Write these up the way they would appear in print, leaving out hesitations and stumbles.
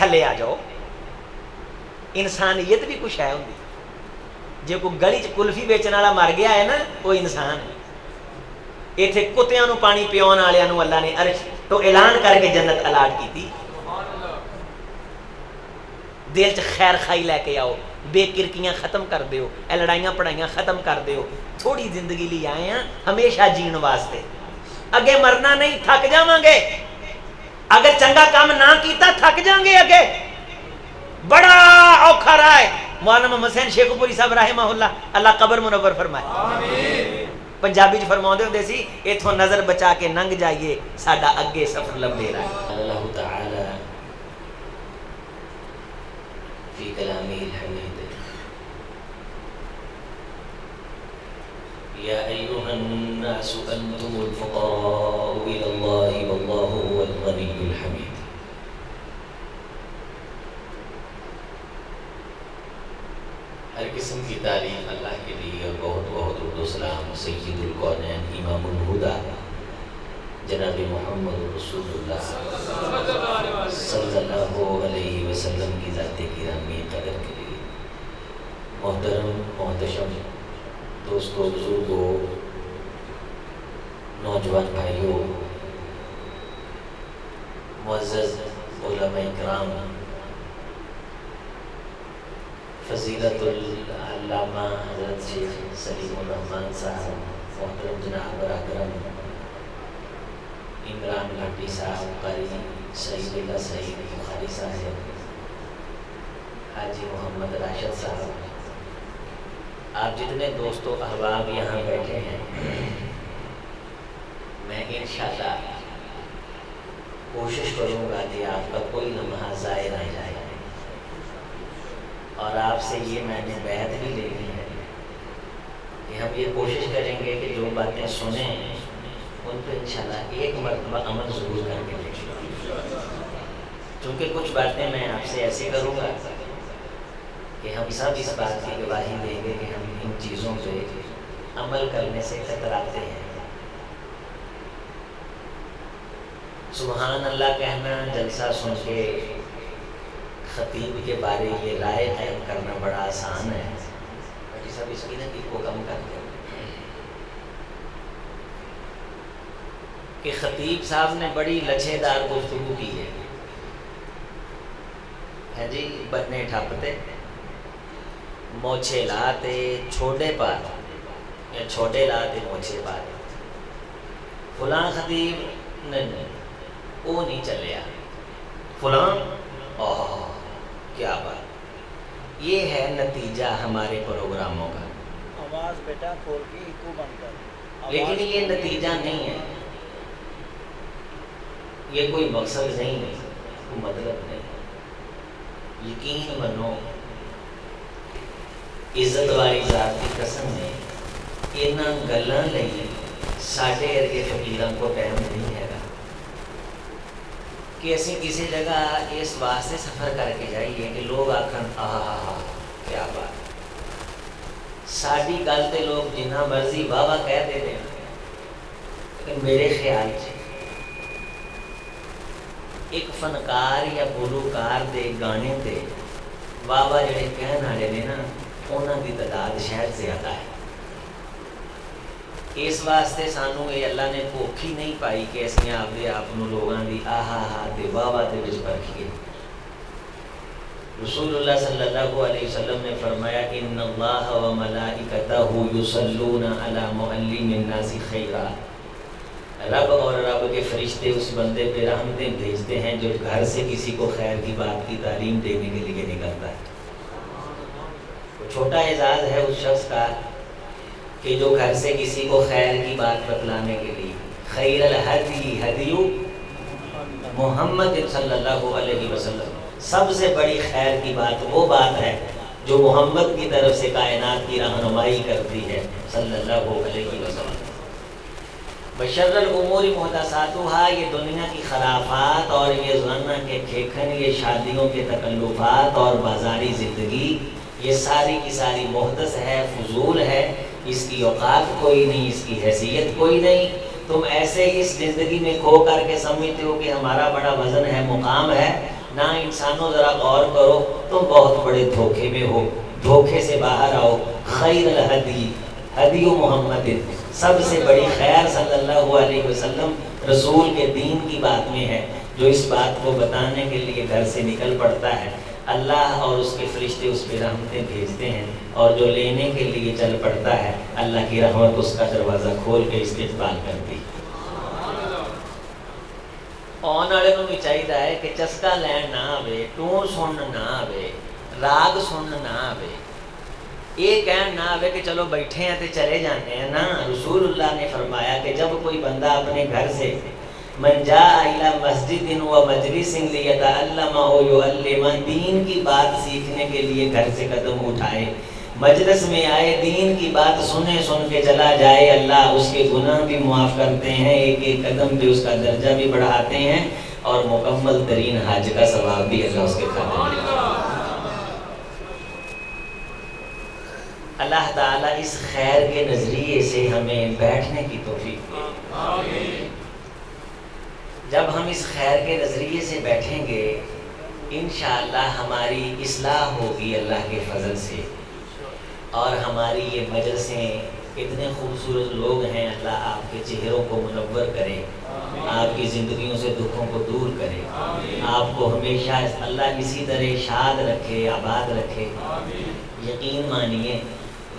تھلے آ جاؤ. انسانیت بھی کچھ ہے ہوندی. جے کوئی گلی چ کلفی بیچن والا مر گیا ہے نا وہ انسان ہے. اتنے کتیاں نو پانی پیون والوں نو اللہ نے عرش تو اعلان کر کے جنت الاٹ کی. دل چ خیر خائی لے کے آؤ, بے کرکیاں ختم کر دیو, اے لڑائیاں پڑھائیاں ختم کر دیو. تھوڑی زندگی لی آئے ہیں ہمیشہ جین واسطے, اگے مرنا نہیں, تھک جاواں گے. اگر چنگا کام نہ کیتا تھک جاؤں گے. اگے بڑا اوکھا رہا ہے. مولانا محمد حسین شیخو پوری صاحب رحمہ اللہ قبر منور فرمائے. پنجابی چ فرماؤندے ہوندے سی ایتھوں نظر بچا کے ننگ جائیے ساڈا اگے سفر لمبے رہے. اللہ تعالی فی کلامہ الحمید یا ایھا الناس انتم الفقراء الی اللہ واللہ هو الغنی الحمید. ہر قسم کی تعریف اللہ کے لیے اور بہت بہت درود و سلام سید الکونین امام الہدیٰ جناب محمد رسول اللہ صلی اللہ علیہ وسلم کی ذات گرامی قدر کے لیے. محترم محتشم دوستو, بزرگوں, نوجوان بھائیوں, معزز علماء اکرام, فضیلت العلامہ حضرت شیخ سلیم الرحمن صاحب, محترم جناب براکرم عمران بھٹی صاحب, قاری سعید اللہ سعید بخاری صاحب, حاجی محمد راشد صاحب, آپ جتنے دوست و احباب یہاں بیٹھے ہیں, میں انشاءاللہ کوشش کروں گا کہ آپ کا کوئی لمحہ ضائع نہ جائے. اور آپ سے یہ میں نے بیعت بھی لے لی ہے کہ ہم یہ کوشش کریں گے کہ جو باتیں سنیں ان پہ انشاءاللہ ایک مرتبہ عمل ضرور کر کے دیکھیں. چونکہ کچھ باتیں میں آپ سے ایسی کروں گا کہ ہم سب اس بات کی گواہی دیں گے کہ ہم ان چیزوں پہ عمل کرنے سے کتراتے ہیں. سبحان اللہ کہنا جلسہ سن کے خطیب کے بارے یہ رائے قائم کرنا بڑا آسان ہے. سب اس کی نتیجے کو کم کر دیں کہ خطیب صاحب نے بڑی لچھے دار گفتگو کی ہے جی. بننے ٹھپتے موچھے لاتے چھوٹے پات یا چھوٹے لاتے موچھے پات. فلاں خطیب نہیں وہ نہیں چلیا, فلاں کیا بات. یہ ہے نتیجہ ہمارے پروگراموں کا. آواز بیٹا کھول کے تو بند کر. لیکن یہ نتیجہ نہیں ہے, یہ کوئی مقصد نہیں ہے, کوئی مطلب نہیں. یقین منو عزت والی ذات کی قسم ہے انہاں گلاں لئی ساڈے ارگے فقیراں کو ٹائم نہیں ہے کہ اسی کسی جگہ اس واسطے سفر کر کے جائیے کہ لوگ آکھن کیا بات. ساڈی گل تے لوگ جنہ مرضی واہ واہ کہہ دے دیں, لیکن میرے خیال سے ایک فنکار یا گلوکار دے گانے تے واہ واہ جڑے کہن والے نے نا انہاں دی تعداد شاید زیادہ ہے. اس واسطے سانو یہ اللہ نے بھوکھی نہیں پائی کہ اسی آپ دے آپ لوگاں دی تے واہ واہ دے وچ پرکھیے. رسول اللہ صلی اللہ علیہ وسلم نے فرمایا ان اللہ و ملائکتہ یصلون علی معلم الناس خیرا. رب اور رب کے فرشتے اس بندے پہ رحمتیں بھیجتے ہیں جو گھر سے کسی کو خیر کی بات کی تعلیم دینے کے لیے نکلتا ہے. چھوٹا اعزاز ہے اس شخص کا کہ جو گھر سے کسی کو خیر کی بات بتلانے کے لیے. خیر الہدی ہدی محمد صلی اللہ علیہ وسلم. سب سے بڑی خیر کی بات وہ بات ہے جو محمد کی طرف سے کائنات کی رہنمائی کرتی ہے صلی اللہ علیہ وسلم. بشر الامور محدثاتها, یہ دنیا کی خرافات اور یہ ظن کے کھیکھن, یہ شادیوں کے تکلفات اور بازاری زندگی, یہ ساری کی ساری محدث ہے, فضول ہے. اس کی اوقات کوئی نہیں, اس کی حیثیت کوئی نہیں. تم ایسے اس زندگی میں کھو کر کے سمجھتے ہو کہ ہمارا بڑا وزن ہے, مقام ہے, نہ انسانوں ذرا غور کرو، تم بہت بڑے دھوکے میں ہو، دھوکے سے باہر آؤ۔ خیر الہدی ہدی محمد، سب سے بڑی خیر صلی اللہ علیہ وسلم رسول کے دین کی بات میں ہے۔ جو اس بات کو بتانے کے لیے گھر سے نکل پڑتا ہے، اللہ اور اس کے فرشتے اس پہ رحمتیں بھیجتے ہیں، اور جو لینے کے لیے چل پڑتا ہے، اللہ کی رحمت اس کا دروازہ کھول کے استقبال کرتی۔ آنے والے کو بھی چاہیے کہ چسکا لین نہ آوے، ٹون سنن نہ آوے، راگ سنن نہ آوے، یہ کہن نہ آوے کہ چلو بیٹھے ہیں تے چلے جانے ہیں نا۔ رسول اللہ نے فرمایا کہ جب کوئی بندہ اپنے گھر سے من جاء الی مسجد و مجلس لیتعلم او یعلم، دین کی بات سیکھنے کے لیے گھر سے قدم اٹھائے، مجلس میں آئے، دین کی بات سن کے چلا جائے، اللہ اس کے گناہ بھی معاف کرتے ہیں، ایک ایک قدم پہ اس کا درجہ بھی بڑھاتے ہیں، اور مکمل ترین حج کا ثواب بھی اللہ اس کے کھاتے میں۔ اللہ تعالیٰ اس خیر کے نظریے سے ہمیں بیٹھنے کی توفیق دے۔ جب ہم اس خیر کے نظریے سے بیٹھیں گے، انشاءاللہ ہماری اصلاح ہوگی اللہ کے فضل سے، اور ہماری یہ مجلسیں، اتنے خوبصورت لوگ ہیں، اللہ آپ کے چہروں کو منور کرے، آپ کی زندگیوں سے دکھوں کو دور کرے، آپ کو ہمیشہ اللہ اسی طرح شاد رکھے، آباد رکھے۔ یقین مانیے،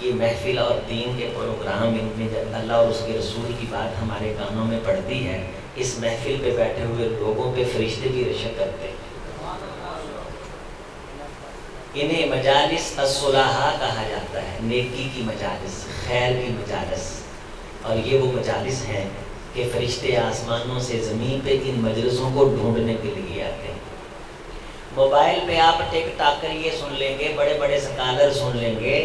یہ محفل اور دین کے پروگرام، ان میں جب اللہ اور اس کے رسول کی بات ہمارے کانوں میں پڑتی ہے، اس محفل پہ بیٹھے ہوئے لوگوں پہ فرشتے بھی رشک کرتے ہیں۔ انہیں مجالس الصلاحہ کہا جاتا ہے، نیکی کی مجالس، خیر کی مجالس، اور یہ وہ مجالس ہیں کہ فرشتے آسمانوں سے زمین پہ ان مجلسوں کو ڈھونڈنے کے لیے آتے ہیں۔ موبائل پہ آپ ٹک ٹاک کر یہ سن لیں گے، بڑے بڑے سکالر سن لیں گے،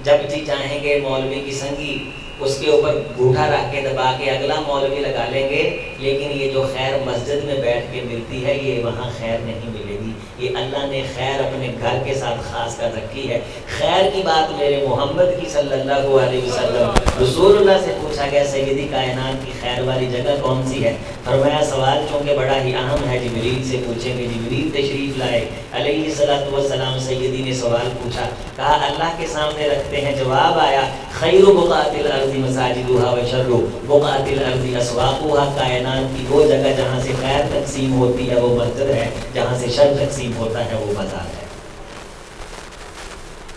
جب جی چاہیں گے مولوی کی سنگی اس کے اوپر گھوٹا رکھ کے دبا کے اگلا مولوی لگا لیں گے، لیکن یہ جو خیر مسجد میں بیٹھ کے ملتی ہے، یہ وہاں خیر نہیں ملے گی۔ یہ اللہ نے خیر اپنے گھر کے ساتھ خاص کر رکھی ہے۔ خیر کی بات میرے محمد کی صلی اللہ علیہ وسلم، رسول اللہ سے پوچھا گیا سیدی کائنات کی خیر والی جگہ کون سی ہے؟ فرمایا سوال چونکہ بڑا ہی اہم ہے، جبریل سے پوچھیں گے۔ جبریل تشریف لائے علیہ الصلوۃ والسلام، سیدی نے سوال پوچھا، کہا اللہ کے سامنے رکھتے ہیں، جواب آیا خیر بقعۃ الارض مساجدها وشر بقعۃ الارض اسواقها، کائنات کی وہ جگہ جہاں سے خیر تقسیم ہوتی ہے وہ مسجد ہے، جہاں سے شر تقسیم ہوتا ہے وہ بازار ہے۔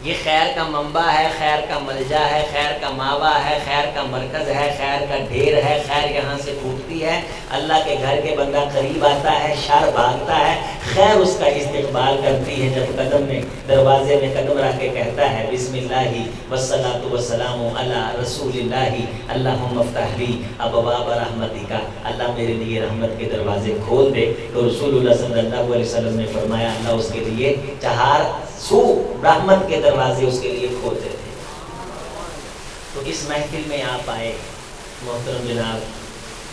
یہ خیر کا منبع ہے، خیر کا ملجا ہے، خیر کا ماوا ہے، خیر کا مرکز ہے، خیر کا ڈھیر ہے، خیر یہاں سے پھوٹتی ہے، اللہ کے گھر کے بندہ قریب آتا ہے، شر بھاگتا ہے، خیر اس کا استقبال کرتی ہے جب قدم میں دروازے میں قدم رکھ کے کہتا ہے بسم اللہ والصلاۃ والسلام علی رسول اللہ اللہم افتح لی ابواب رحمتک، اللہ میرے لیے رحمت کے دروازے کھول دے۔ تو رسول اللہ صلی اللہ علیہ وسلم نے فرمایا اللہ اس کے لیے چہار سو رحمت کے دروازے اس کے لیے کھولتے تھے۔ تو اس محفل میں آپ آئے، محترم جناب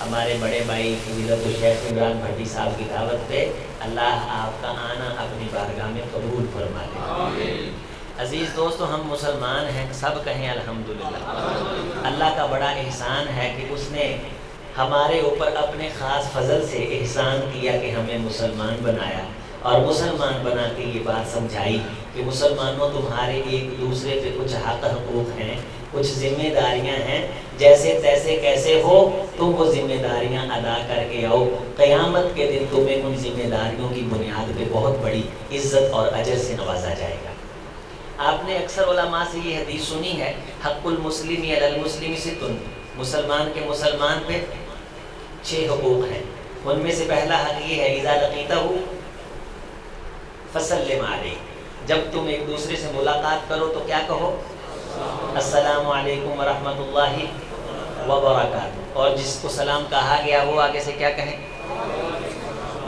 ہمارے بڑے بھائی فضیلت الشیخ عمران بھٹی صاحب کی دعوت پہ، اللہ آپ کا آنا اپنی بارگاہ میں قبول فرما لے۔ عزیز دوستو، ہم مسلمان ہیں، سب کہیں الحمدللہ۔ اللہ کا بڑا احسان ہے کہ اس نے ہمارے اوپر اپنے خاص فضل سے احسان کیا کہ ہمیں مسلمان بنایا، اور مسلمان بنا کے یہ بات سمجھائی کہ مسلمانوں تمہارے ایک دوسرے پہ کچھ حق حقوق ہیں، کچھ ذمہ داریاں ہیں، جیسے تیسے کیسے ہو تم وہ ذمہ داریاں ادا کر کے آؤ، قیامت کے دن تمہیں ان ذمہ داریوں کی بنیاد پہ بہت بڑی عزت اور اجر سے نوازا جائے گا۔ آپ نے اکثر علماء سے یہ حدیث سنی ہے، حق المسلم علی المسلم ستن، مسلمان کے مسلمان پہ 6 حقوق ہیں، ان میں سے پہلا حق یہ ہے اذا لقیتہ فسلم علیہ، جب تم ایک دوسرے سے ملاقات کرو تو کیا کہو؟ السلام علیکم ورحمۃ اللہ وبرکاتہ، اور جس کو سلام کہا گیا وہ آگے سے کیا کہیں؟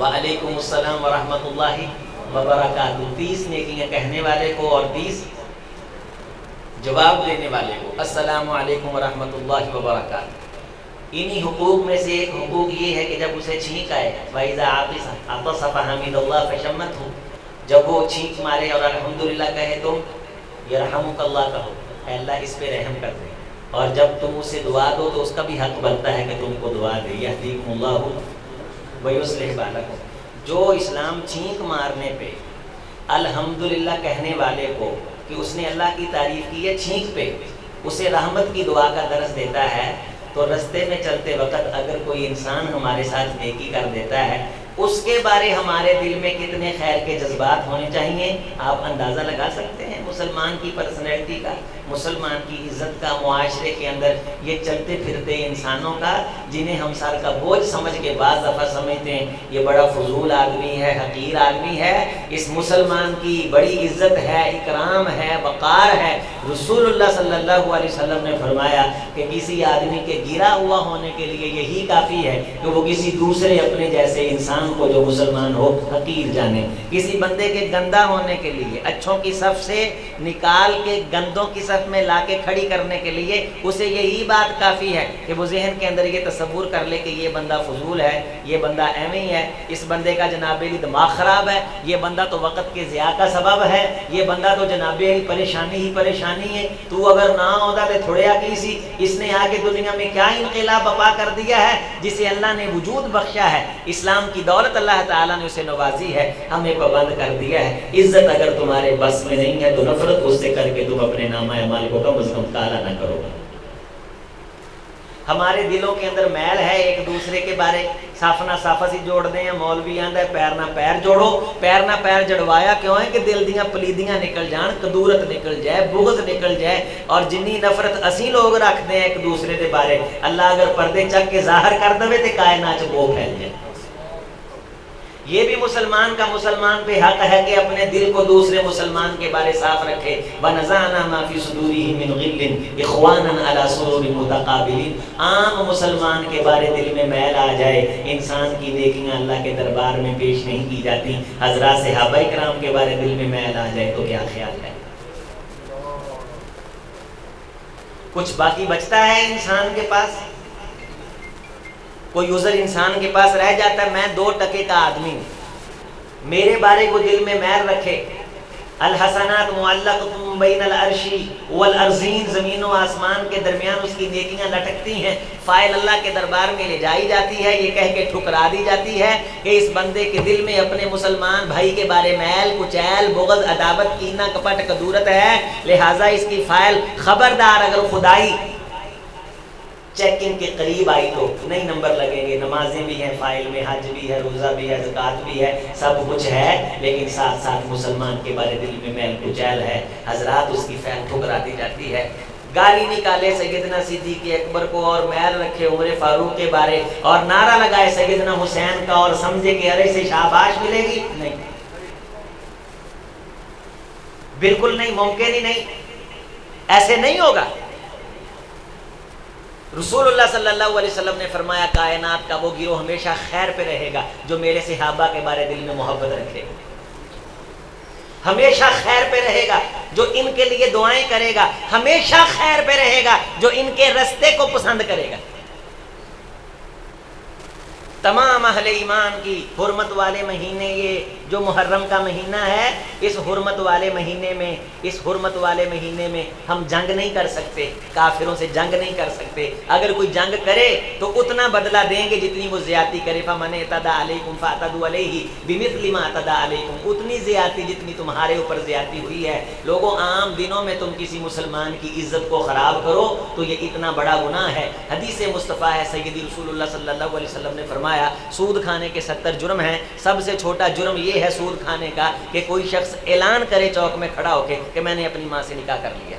وعلیکم السلام ورحمۃ اللہ وبرکاتہ۔ 30 نیکیاں کہنے والے کو اور 30 جواب دینے والے کو، السلام علیکم ورحمۃ اللہ وبرکاتہ۔ انہی حقوق میں سے ایک حقوق یہ ہے کہ جب اسے چھینک آئے وَإِذَا عَطَسَ فَحَمِدَ اللَّهَ فَشَمَّتْهُ، جب وہ چھینک مارے اور الحمدللہ کہے تم یرحمک اللہ کہو، اے اللہ اس پہ رحم کر دے، اور جب تم اسے دعا دو تو اس کا بھی حق بنتا ہے کہ تم کو دعا دے، یہدیکم اللہ ویصلح بالکم۔ جو اسلام چھینک مارنے پہ الحمدللہ کہنے والے کو کہ اس نے اللہ کی تعریف کی ہے چھینک پہ، اسے رحمت کی دعا کا درس دیتا ہے، تو رستے میں چلتے وقت اگر کوئی انسان ہمارے ساتھ نیکی کر دیتا ہے، اس کے بارے ہمارے دل میں کتنے خیر کے جذبات ہونے چاہیے، آپ اندازہ لگا سکتے ہیں مسلمان کی پرسنالٹی کا، مسلمان کی عزت کا، معاشرے کے اندر یہ چلتے پھرتے انسانوں کا جنہیں ہم سر کا بوجھ سمجھ کے بعض دفعہ سمجھتے ہیں یہ بڑا فضول آدمی ہے، حقیر آدمی ہے، اس مسلمان کی بڑی عزت ہے، اکرام ہے، وقار ہے۔ رسول اللہ صلی اللہ علیہ وسلم نے فرمایا کہ کسی آدمی کے گرا ہوا ہونے کے لیے یہی کافی ہے کہ وہ کسی دوسرے اپنے جیسے انسان کو جو مسلمان ہو حقیر جانے۔ کسی بندے کے گندا ہونے کے لیے اچھوں کی صف سے نکال کے گندوں کی صف میں لا کے کھڑی کرنے کے لیے اسے یہی بات کافی ہے کہ وہ ذہن کے اندر یہ تصور کر لے کہ یہ بندہ فضول ہے، یہ بندہ ایویں ہی ہے، اس بندے کا جناب علی دماغ خراب ہے، یہ بندہ تو وقت کے ضیاع کا سبب ہے، یہ بندہ تو جناب علی پریشانی ہی پریشانی ہے، تو اگر نہ ہوتا تو تھوڑیا کی سی، اس نے آ کے دنیا میں کیا انقلاب برپا کر دیا ہے جسے اللہ نے وجود بخشا ہے، اسلام کی دولت اللہ تعالیٰ نے اسے نوازی ہے، ہمیں پابند کر دیا ہے۔ عزت اگر تمہارے بس میں نہیں ہے تو نفرت اس سے کر کے تم اپنے نامہ اعمال کو کم از کم کالا نہ کرو۔ ہمارے دلوں کے اندر میل ہے ایک دوسرے کے بارے، صافنا صافہ سی جوڑ دیں ہیں، مولوی آندا ہے پیر نہ پیر جوڑو، پیر نہ پیر جڑوایا کیوں ہے کہ دل دیاں پلیدیاں نکل جان، کدورت نکل جائے، بغض نکل جائے، اور جنی نفرت اسی لوگ رکھتے ہیں ایک دوسرے کے بارے، اللہ اگر پردے چک کے ظاہر کر دے تے کائنات چ وہ پھیل جائے۔ یہ بھی مسلمان کا مسلمان پہ حق ہے کہ اپنے دل کو دوسرے مسلمان کے بارے صاف رکھے۔ وَنَزَعْنَا مَا فِي صُدُورِهِم مِّن غِلٍّ إِخْوَانًا عَلَىٰ سُرُرٍ مُتَقَابِلِينَ۔ عام مسلمان کے بارے دل میں میل آ جائے، انسان کی نیکیاں اللہ کے دربار میں پیش نہیں کی جاتی۔ حضرات صحابہ کرام کے بارے دل میں میل آ جائے تو کیا خیال ہے؟ کچھ باقی بچتا ہے انسان کے پاس؟ کوئی عذر انسان کے پاس رہ جاتا ہے؟ میں 2 ٹکے کا آدمی ہوں، میرے بارے کو دل میں میل رکھے۔ الحسنات معلقۃ بین العرش والارضین، زمین و آسمان کے درمیان اس کی نیکیاں لٹکتی ہیں، فائل اللہ کے دربار میں لے جائی جاتی ہے، یہ کہہ کے ٹھکرا دی جاتی ہے کہ اس بندے کے دل میں اپنے مسلمان بھائی کے بارے میل، کچیل، بغض، عداوت، کینہ، کپٹ، کدورت ہے، لہٰذا اس کی فائل خبردار اگر خدائی چیکنگ کے قریب آئی تو نہیں نمبر لگیں گے۔ نمازیں بھی ہیں فائل میں، حج بھی ہے، روزہ بھی ہے، زکوٰۃ بھی ہے، سب کچھ ہے، لیکن ساتھ ساتھ مسلمان کے بارے دل میں میل کچیل ہے، حضرات اس کی فائل ٹھکرا دی جاتی ہے۔ گالی نکالے سیدنا صدیق اکبر کو اور میل رکھے عمر فاروق کے بارے اور نعرہ لگائے سیدنا حسین کا اور سمجھے کہ ارے سے شاباش ملے گی، نہیں، بالکل نہیں، ممکن ہی نہیں، ایسے نہیں ہوگا۔ رسول اللہ صلی اللہ علیہ وسلم نے فرمایا کائنات کا وہ گروہ ہمیشہ خیر پہ رہے گا جو میرے صحابہ کے بارے دل میں محبت رکھے گا، ہمیشہ خیر پہ رہے گا جو ان کے لیے دعائیں کرے گا، ہمیشہ خیر پہ رہے گا جو ان کے رستے کو پسند کرے گا۔ تمام اہل ایمان کی حرمت والے مہینے یہ جو محرم کا مہینہ ہے، اس حرمت والے مہینے میں ہم جنگ نہیں کر سکتے، کافروں سے جنگ نہیں کر سکتے۔ اگر کوئی جنگ کرے تو اتنا بدلہ دیں گے جتنی وہ زیادتی کرے۔ فَمَنِ اعْتَدَىٰ عَلَيْكُمْ فَاعْتَدُوا عَلَيْهِ بِمِثْلِ مَا اعْتَدَىٰ عَلَيْكُمْ، اتنی زیادتی جتنی تمہارے اوپر زیادتی ہوئی ہے۔ لوگوں عام دنوں میں تم کسی مسلمان کی عزت کو خراب کرو تو یہ اتنا بڑا گناہ ہے۔ حدیث مصطفیٰ ہے، سیدی رسول اللہ صلی اللہ علیہ وسلم نے فرمایا سود کھانے کے 70 جرم ہیں، سب سے چھوٹا جرم یہ ہے سود کھانے کا کہ کوئی شخص اعلان کرے چوک میں کھڑا ہو کے کہ میں نے اپنی ماں سے نکاح کر لیا۔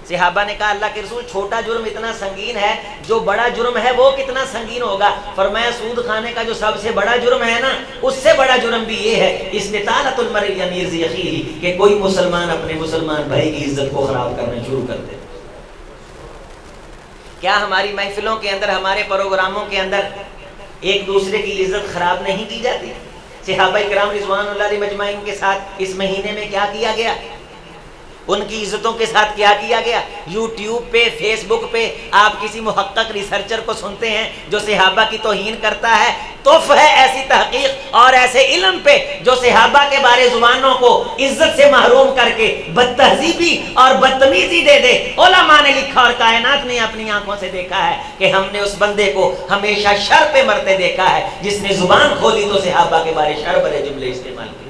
صحابہ نے کہا اللہ کے رسول چھوٹا جرم اتنا سنگین ہے، جو بڑا جرم ہے وہ کتنا سنگین ہوگا؟ فرمایا سود کھانے کا جو سب سے بڑا جرم ہے نا، اس سے بڑا جرم بھی یہ ہے استطالۃ المرء ان یرضی اخیہ، کہ کوئی مسلمان اپنے مسلمان بھائی کی عزت کو خراب کرنا شروع کر دے۔ کیا ہماری محفلوں کے اندر، ہمارے پروگراموں کے اندر ایک دوسرے کی عزت خراب نہیں کی جاتی؟ صحابہ کرام رضوان اللہ علیہ مجمعین کے ساتھ اس مہینے میں کیا کیا گیا؟ ان کی عزتوں کے ساتھ کیا کیا گیا؟ یوٹیوب پہ، فیس بک پہ آپ کسی محقق ریسرچر کو سنتے ہیں جو صحابہ کی توہین کرتا ہے، تف ہے ایسی تحقیق اور ایسے علم پہ جو صحابہ کے بارے زبانوں کو عزت سے محروم کر کے بد تہذیبی اور بدتمیزی دے دے۔ علماء نے لکھا اور کائنات نے اپنی آنکھوں سے دیکھا ہے کہ ہم نے اس بندے کو ہمیشہ شر پہ مرتے دیکھا ہے جس نے زبان کھولی تو صحابہ کے بارے شر بھرے جملے استعمال کیے۔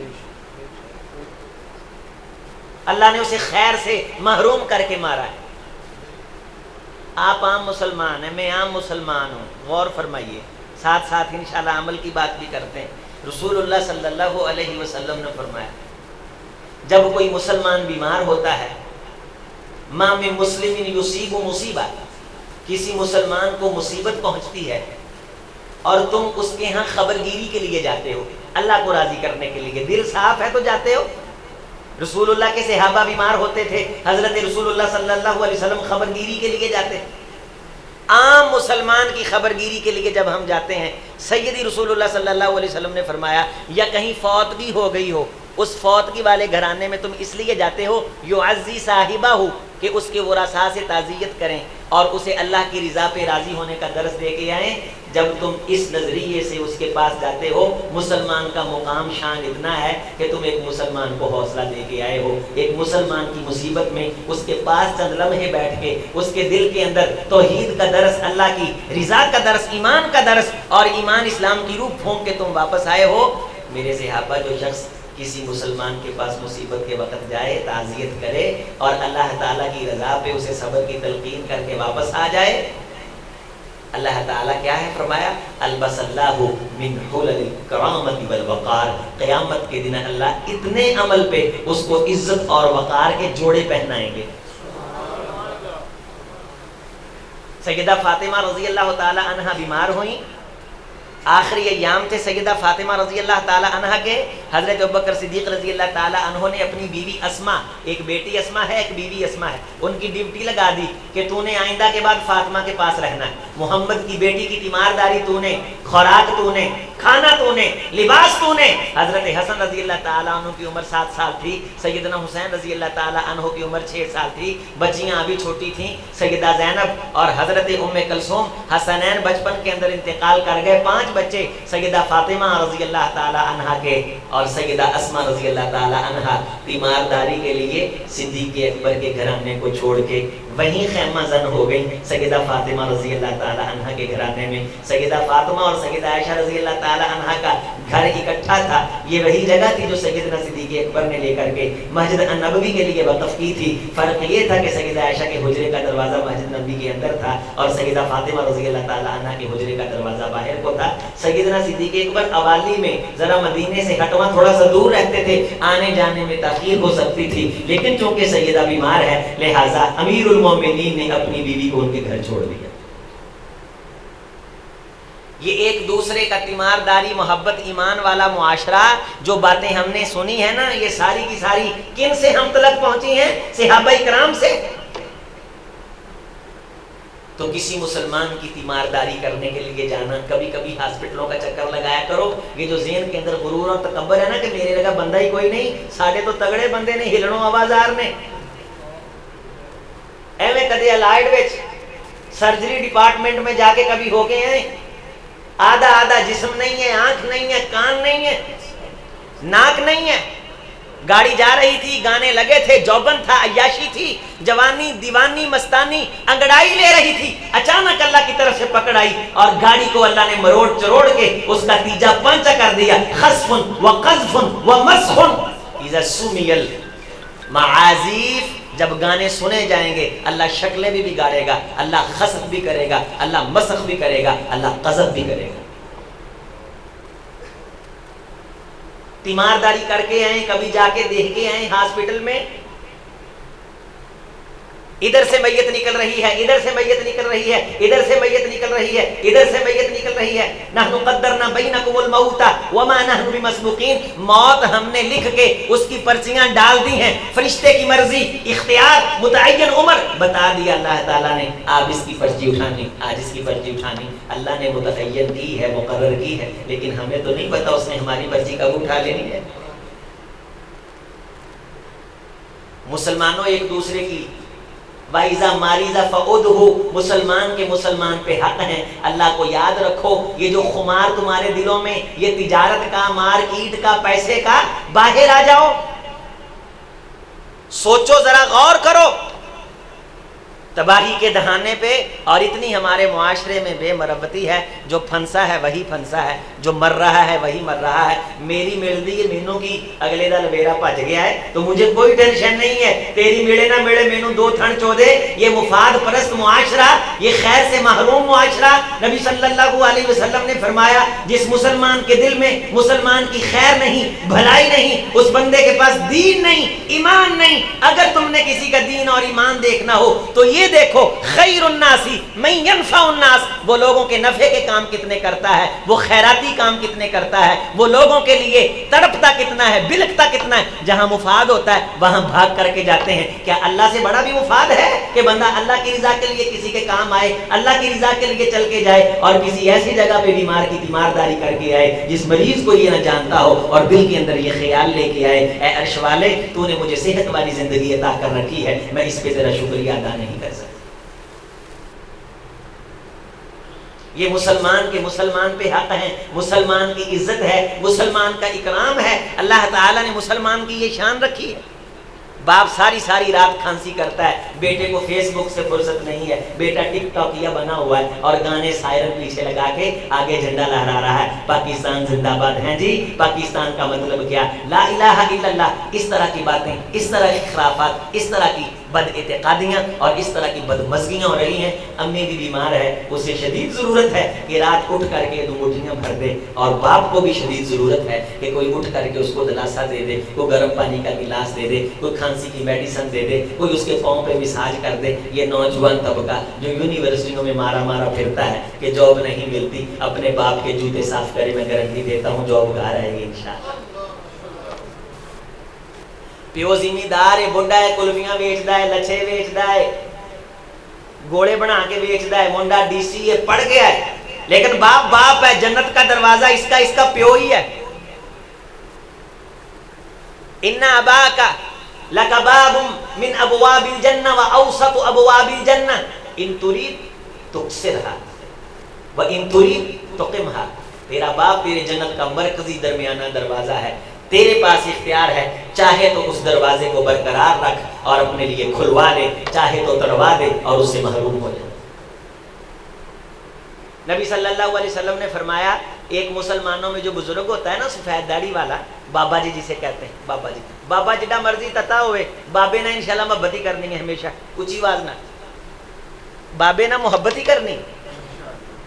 اللہ نے اسے خیر سے محروم کر کے مارا ہے۔ آپ عام مسلمان ہیں، میں عام مسلمان ہوں، غور فرمائیے، ساتھ ساتھ انشاءاللہ عمل کی بات بھی کرتے ہیں۔ رسول اللہ صلی اللہ علیہ وسلم نے فرمایا جب کوئی مسلمان بیمار ہوتا ہے، ما من مسلم یصیب مصیبہ، کسی مسلمان کو مصیبت پہنچتی ہے اور تم اس کے ہاں خبرگیری کے لیے جاتے ہو، اللہ کو راضی کرنے کے لیے، دل صاف ہے تو جاتے ہو۔ رسول اللہ کے صحابہ بیمار ہوتے تھے، حضرت رسول اللہ صلی اللہ علیہ وسلم خبرگیری کے لیے جاتے ہیں۔ عام مسلمان کی خبرگیری کے لیے جب ہم جاتے ہیں، سیدی رسول اللہ صلی اللہ علیہ وسلم نے فرمایا یا کہیں فوتگی ہو گئی ہو، اس فوتگی والے گھرانے میں تم اس لیے جاتے ہو یعزی صاحبہ ہو کہ اس کے ورثاء سے تعزیت کریں اور اسے اللہ کی رضا پہ راضی ہونے کا درس دے کے آئیں۔ جب تم اس نظریے سے اس کے پاس جاتے ہو، مسلمان کا مقام شان اتنا ہے کہ تم ایک مسلمان کو حوصلہ دے کے آئے ہو، ایک مسلمان کی مصیبت میں اس کے پاس چند لمحے بیٹھ کے اس کے دل کے اندر توحید کا درس، اللہ کی رضا کا درس، ایمان کا درس اور ایمان اسلام کی روح پھونک کے تم واپس آئے ہو۔ میرے صحابہ جو شخص کسی مسلمان کے پاس مصیبت کے وقت جائے، تعزیت کرے اور اللہ تعالیٰ کی رضا پہ اسے صبر کی تلقین کر کے واپس آ جائے، اللہ تعالیٰ کیا ہے فرمایا البس اللہ من حلل الکرامۃ والوقار، قیامت کے دن اللہ اتنے عمل پہ اس کو عزت اور وقار کے جوڑے پہنائیں گے۔ سیدہ فاطمہ رضی اللہ تعالی عنہا بیمار ہوئیں، آخری ایام تھے سیدہ فاطمہ رضی اللہ تعالی عنہا کے، حضرت ابوبکر صدیق رضی اللہ تعالی عنہ نے اپنی بیوی اسما، ایک بیٹی اسما ہے ایک بیوی اسما ہے، ان کی ڈیوٹی لگا دی کہ تو نے آئندہ کے بعد فاطمہ کے پاس رہنا ہے، محمد کی بیٹی کی تیمارداری تو نے، خوراک تو نے، کھانا تو نے، لباس تو نے۔ حضرت حسن رضی اللہ تعالیٰ عنہ کی عمر 7 سال تھی، سیدنا حسین رضی اللہ تعالیٰ عنہ کی عمر 6 سال تھی، بچیاں ابھی چھوٹی تھیں، سیدہ زینب اور حضرت ام کلثوم، حسنین بچپن کے اندر انتقال کر گئے، 5 بچے سیدہ فاطمہ رضی اللہ تعالی عنہا کے اور سیدہ اسما رضی اللہ تعالی عنہا تیمارداری کے لیے صدیق اکبر کے گھرانے کو چھوڑ کے وہیں خیمہ زن ہو گئی سیدہ فاطمہ رضی اللہ تعالی عنہا کے گھرانے میں۔ سیدہ فاطمہ اور سیدہ عائشہ رضی اللہ تعالی عنہا کا گھر اکٹھا تھا، یہ وہی جگہ تھی جو سیدنا صدیق اکبر نے لے کر کے مسجد النبوی کے لیے وقف کی تھی۔ فرق یہ تھا کہ سیدہ عائشہ کے حجرے کا دروازہ مسجد نبوی کے اندر تھا اور سیدہ فاطمہ رضی اللہ تعالی عنہا کے حجرے کا دروازہ باہر کو تھا۔ سیدنا صدیق اکبر اوالی میں ذرا مدینے سے ہٹوا تھوڑا سا دور رہتے تھے، آنے جانے میں تاخیر ہو سکتی تھی، لیکن چونکہ سیدہ بیمار ہے لہٰذا امیر المومنین نے اپنی بیوی کو ان کے گھر چھوڑ دیا۔ یہ ایک دوسرے کا تیمارداری، محبت، ایمان والا معاشرہ، جو باتیں ہم نے سنی ہے نا، یہ ساری کی ساری کن سے ہم تلک پہنچی ہیں؟ صحابہ اکرام سے۔ تو کسی مسلمان کی تیمارداری کرنے کے لیے جانا، کبھی کبھی ہاسپٹلوں کا چکر لگایا کرو۔ یہ جو ذہن کے اندر غرور اور تکبر ہے نا کہ میرے لگا بندہ ہی کوئی نہیں، ساڑھے تو تگڑے بندے نے، ہلنوں آوازار نے، ایویں کدے الائیڈ وچ سرجری ڈپارٹمنٹ میں جا کے کبھی ہو گئے ہیں؟ آدھا جسم نہیں ہے، آنکھ نہیں ہے، کان نہیں ہے، ناک نہیں ہے، گاڑی جا رہی تھی، گانے لگے تھے، جوبن تھا، عیاشی تھی، جوانی، دیوانی، مستانی، انگڑائی لے رہی تھی، اچانک اللہ کی طرف سے پکڑ آئی اور گاڑی کو اللہ نے مروڑ چروڑ کے اس کا تیجا پنچا کر دیا۔ خسف و قذف و مسخ اذا سمی المعازف، جب گانے سنے جائیں گے اللہ شکلیں بھی بگاڑے گا، اللہ خسف بھی کرے گا، اللہ مسخ بھی کرے گا، اللہ قذف بھی کرے گا۔ تیمارداری کر کے آئیں، کبھی جا کے دیکھ کے آئیں ہاسپٹل میں، ادھر سے میت نکل رہی ہے، ادھر سے میت نکل رہی ہے، ادھر سے میت نکل رہی ہے، ادھر سے میت نکل رہی ہے۔ نحن قدرنا بینکم الموت وما نحن بمسبوقین، موت ہم نے لکھ کے اس کی پرچیاں ڈال دی ہیں، فرشتے کی مرضی، اختیار، متعین عمر بتا دیا اللہ تعالیٰ نے، آپ اس کی پرچی اٹھانی، آج اس کی پرچی اٹھانی، اللہ نے متعین کی ہے، مقرر کی ہے، لیکن ہمیں تو نہیں پتا اس نے ہماری پرچی کب اٹھا لینی ہے۔ مسلمانوں ایک دوسرے کی وَإِذَا مَارِزَ فَأُدْهُ مسلمان کے مسلمان پہ حق ہیں. اللہ کو یاد رکھو. یہ جو خمار تمہارے دلوں میں، یہ تجارت کا، مارکیٹ کا، پیسے کا، باہر آ جاؤ. سوچو ذرا، غور کرو. تباہی کے دہانے پہ. اور اتنی ہمارے معاشرے میں بے مربتی ہے. جو پھنسا ہے وہی پھنسا ہے، جو مر رہا ہے وہی مر رہا ہے. میری ملدی ہے مینوں کی اگلے دا لبیرا بھج گیا ہے تو مجھے کوئی ٹینشن نہیں ہے. تیری ملے نہ ملے مینوں دو تھن چودے. یہ مفاد پرست معاشرہ، یہ خیر سے محروم معاشرہ. نبی صلی اللہ علیہ وسلم نے فرمایا جس مسلمان کے دل میں مسلمان کی خیر نہیں، بھلائی نہیں، اس بندے کے پاس دین نہیں، ایمان نہیں. اگر تم نے کسی کا دین اور ایمان دیکھنا ہو تو یہ دیکھو خیر الناس من ينفع الناس، وہ لوگوں کے نفع کے کام کتنے کرتا ہے، وہ خیراتی کام کتنے کرتا ہے، وہ لوگوں کے لیے تڑپتا کتنا ہے، بلکتا کتنا ہے. جہاں مفاد ہوتا ہے وہاں بھاگ کر کے جاتے ہیں. کیا اللہ سے بڑا بھی مفاد ہے کہ بندہ اللہ کی رضا کے لیے کسی کے کام آئے، اللہ کی رضا کے لیے چل کے جائے اور کسی ایسی جگہ پہ بیمار کی تیمارداری کر کے آئے جس مریض کو یہ نہ جانتا ہو اور دل کے اندر یہ خیال لے کے آئے اے عرش والے تو نے مجھے صحت والی زندگی عطا کر رکھی ہے، میں اس پہ تیرا شکریہ ادا نہیں کر سکتا. یہ مسلمان کے مسلمان پہ حق ہیں، مسلمان کی عزت ہے، مسلمان کا اکرام ہے. اللہ تعالیٰ نے مسلمان کی یہ شان رکھی ہے. باپ ساری رات کھانسی کرتا ہے، بیٹے کو فیس بک سے فرصت نہیں ہے، بیٹا ٹک ٹاکیا بنا ہوا ہے اور گانے سائرن پیچھے لگا کے آگے جھنڈا لہرا رہا ہے، پاکستان زندہ باد. ہیں جی پاکستان کا مطلب کیا؟ لا الہ الا اللہ. اس طرح کی باتیں، اس طرح کی خرافات، اس طرح کی بد اعتقادیاں اور اس طرح کی بدمزگیاں ہو رہی ہیں. امی بھی بیمار ہے، اسے شدید ضرورت ہے کہ رات اٹھ کر کے دو مٹھیاں بھر دے، اور باپ کو بھی شدید ضرورت ہے کہ کوئی اٹھ کر کے اس کو دلاسا دے دے، کوئی گرم پانی کا گلاس دے دے، کوئی کھانسی کی میڈیسن دے دے، کوئی اس کے پاؤں پہ مساج کر دے. یہ نوجوان طبقہ جو یونیورسٹیوں میں مارا پھرتا ہے کہ جاب نہیں ملتی، اپنے باپ کے جوتے صاف کرے، میں گارنٹی دیتا ہوں جاب گھر آئے گی انشاءاللہ. پیو زمیندار ہے، بڑھا ہے، کلفیاں بیچدا ہے، لچھے بیچدا ہے، گوڑے بنا کے بیچدا ہے، منڈا ڈی سی ہے، پڑھ گیا ہے، لیکن باپ ہے. جنت کا دروازہ اس کا پیو ہی ہے. ان اباک لکباب من ابواب الجنہ واوسط ابواب الجنہ ان ترید تکسرھا وان ترید تقمھا. تیرا باپ تیرے جنت کا مرکزی درمیانہ دروازہ ہے. تیرے پاس اختیار ہے، چاہے تو اس دروازے کو برقرار رکھ اور اپنے لیے کھلوا دے، چاہے تو تڑوا دے اور اس سے محروم ہو جائے. نبی صلی اللہ علیہ وسلم نے فرمایا ایک مسلمانوں میں جو بزرگ ہوتا ہے نا سفید داڑھی والا، بابا جی جسے کہتے ہیں، بابا جڈا مرضی تتا ہوئے، بابے نے انشاءاللہ محبت ہی کرنی ہے ہمیشہ، اونچی آواز نہ، بابے نے محبت ہی کرنی.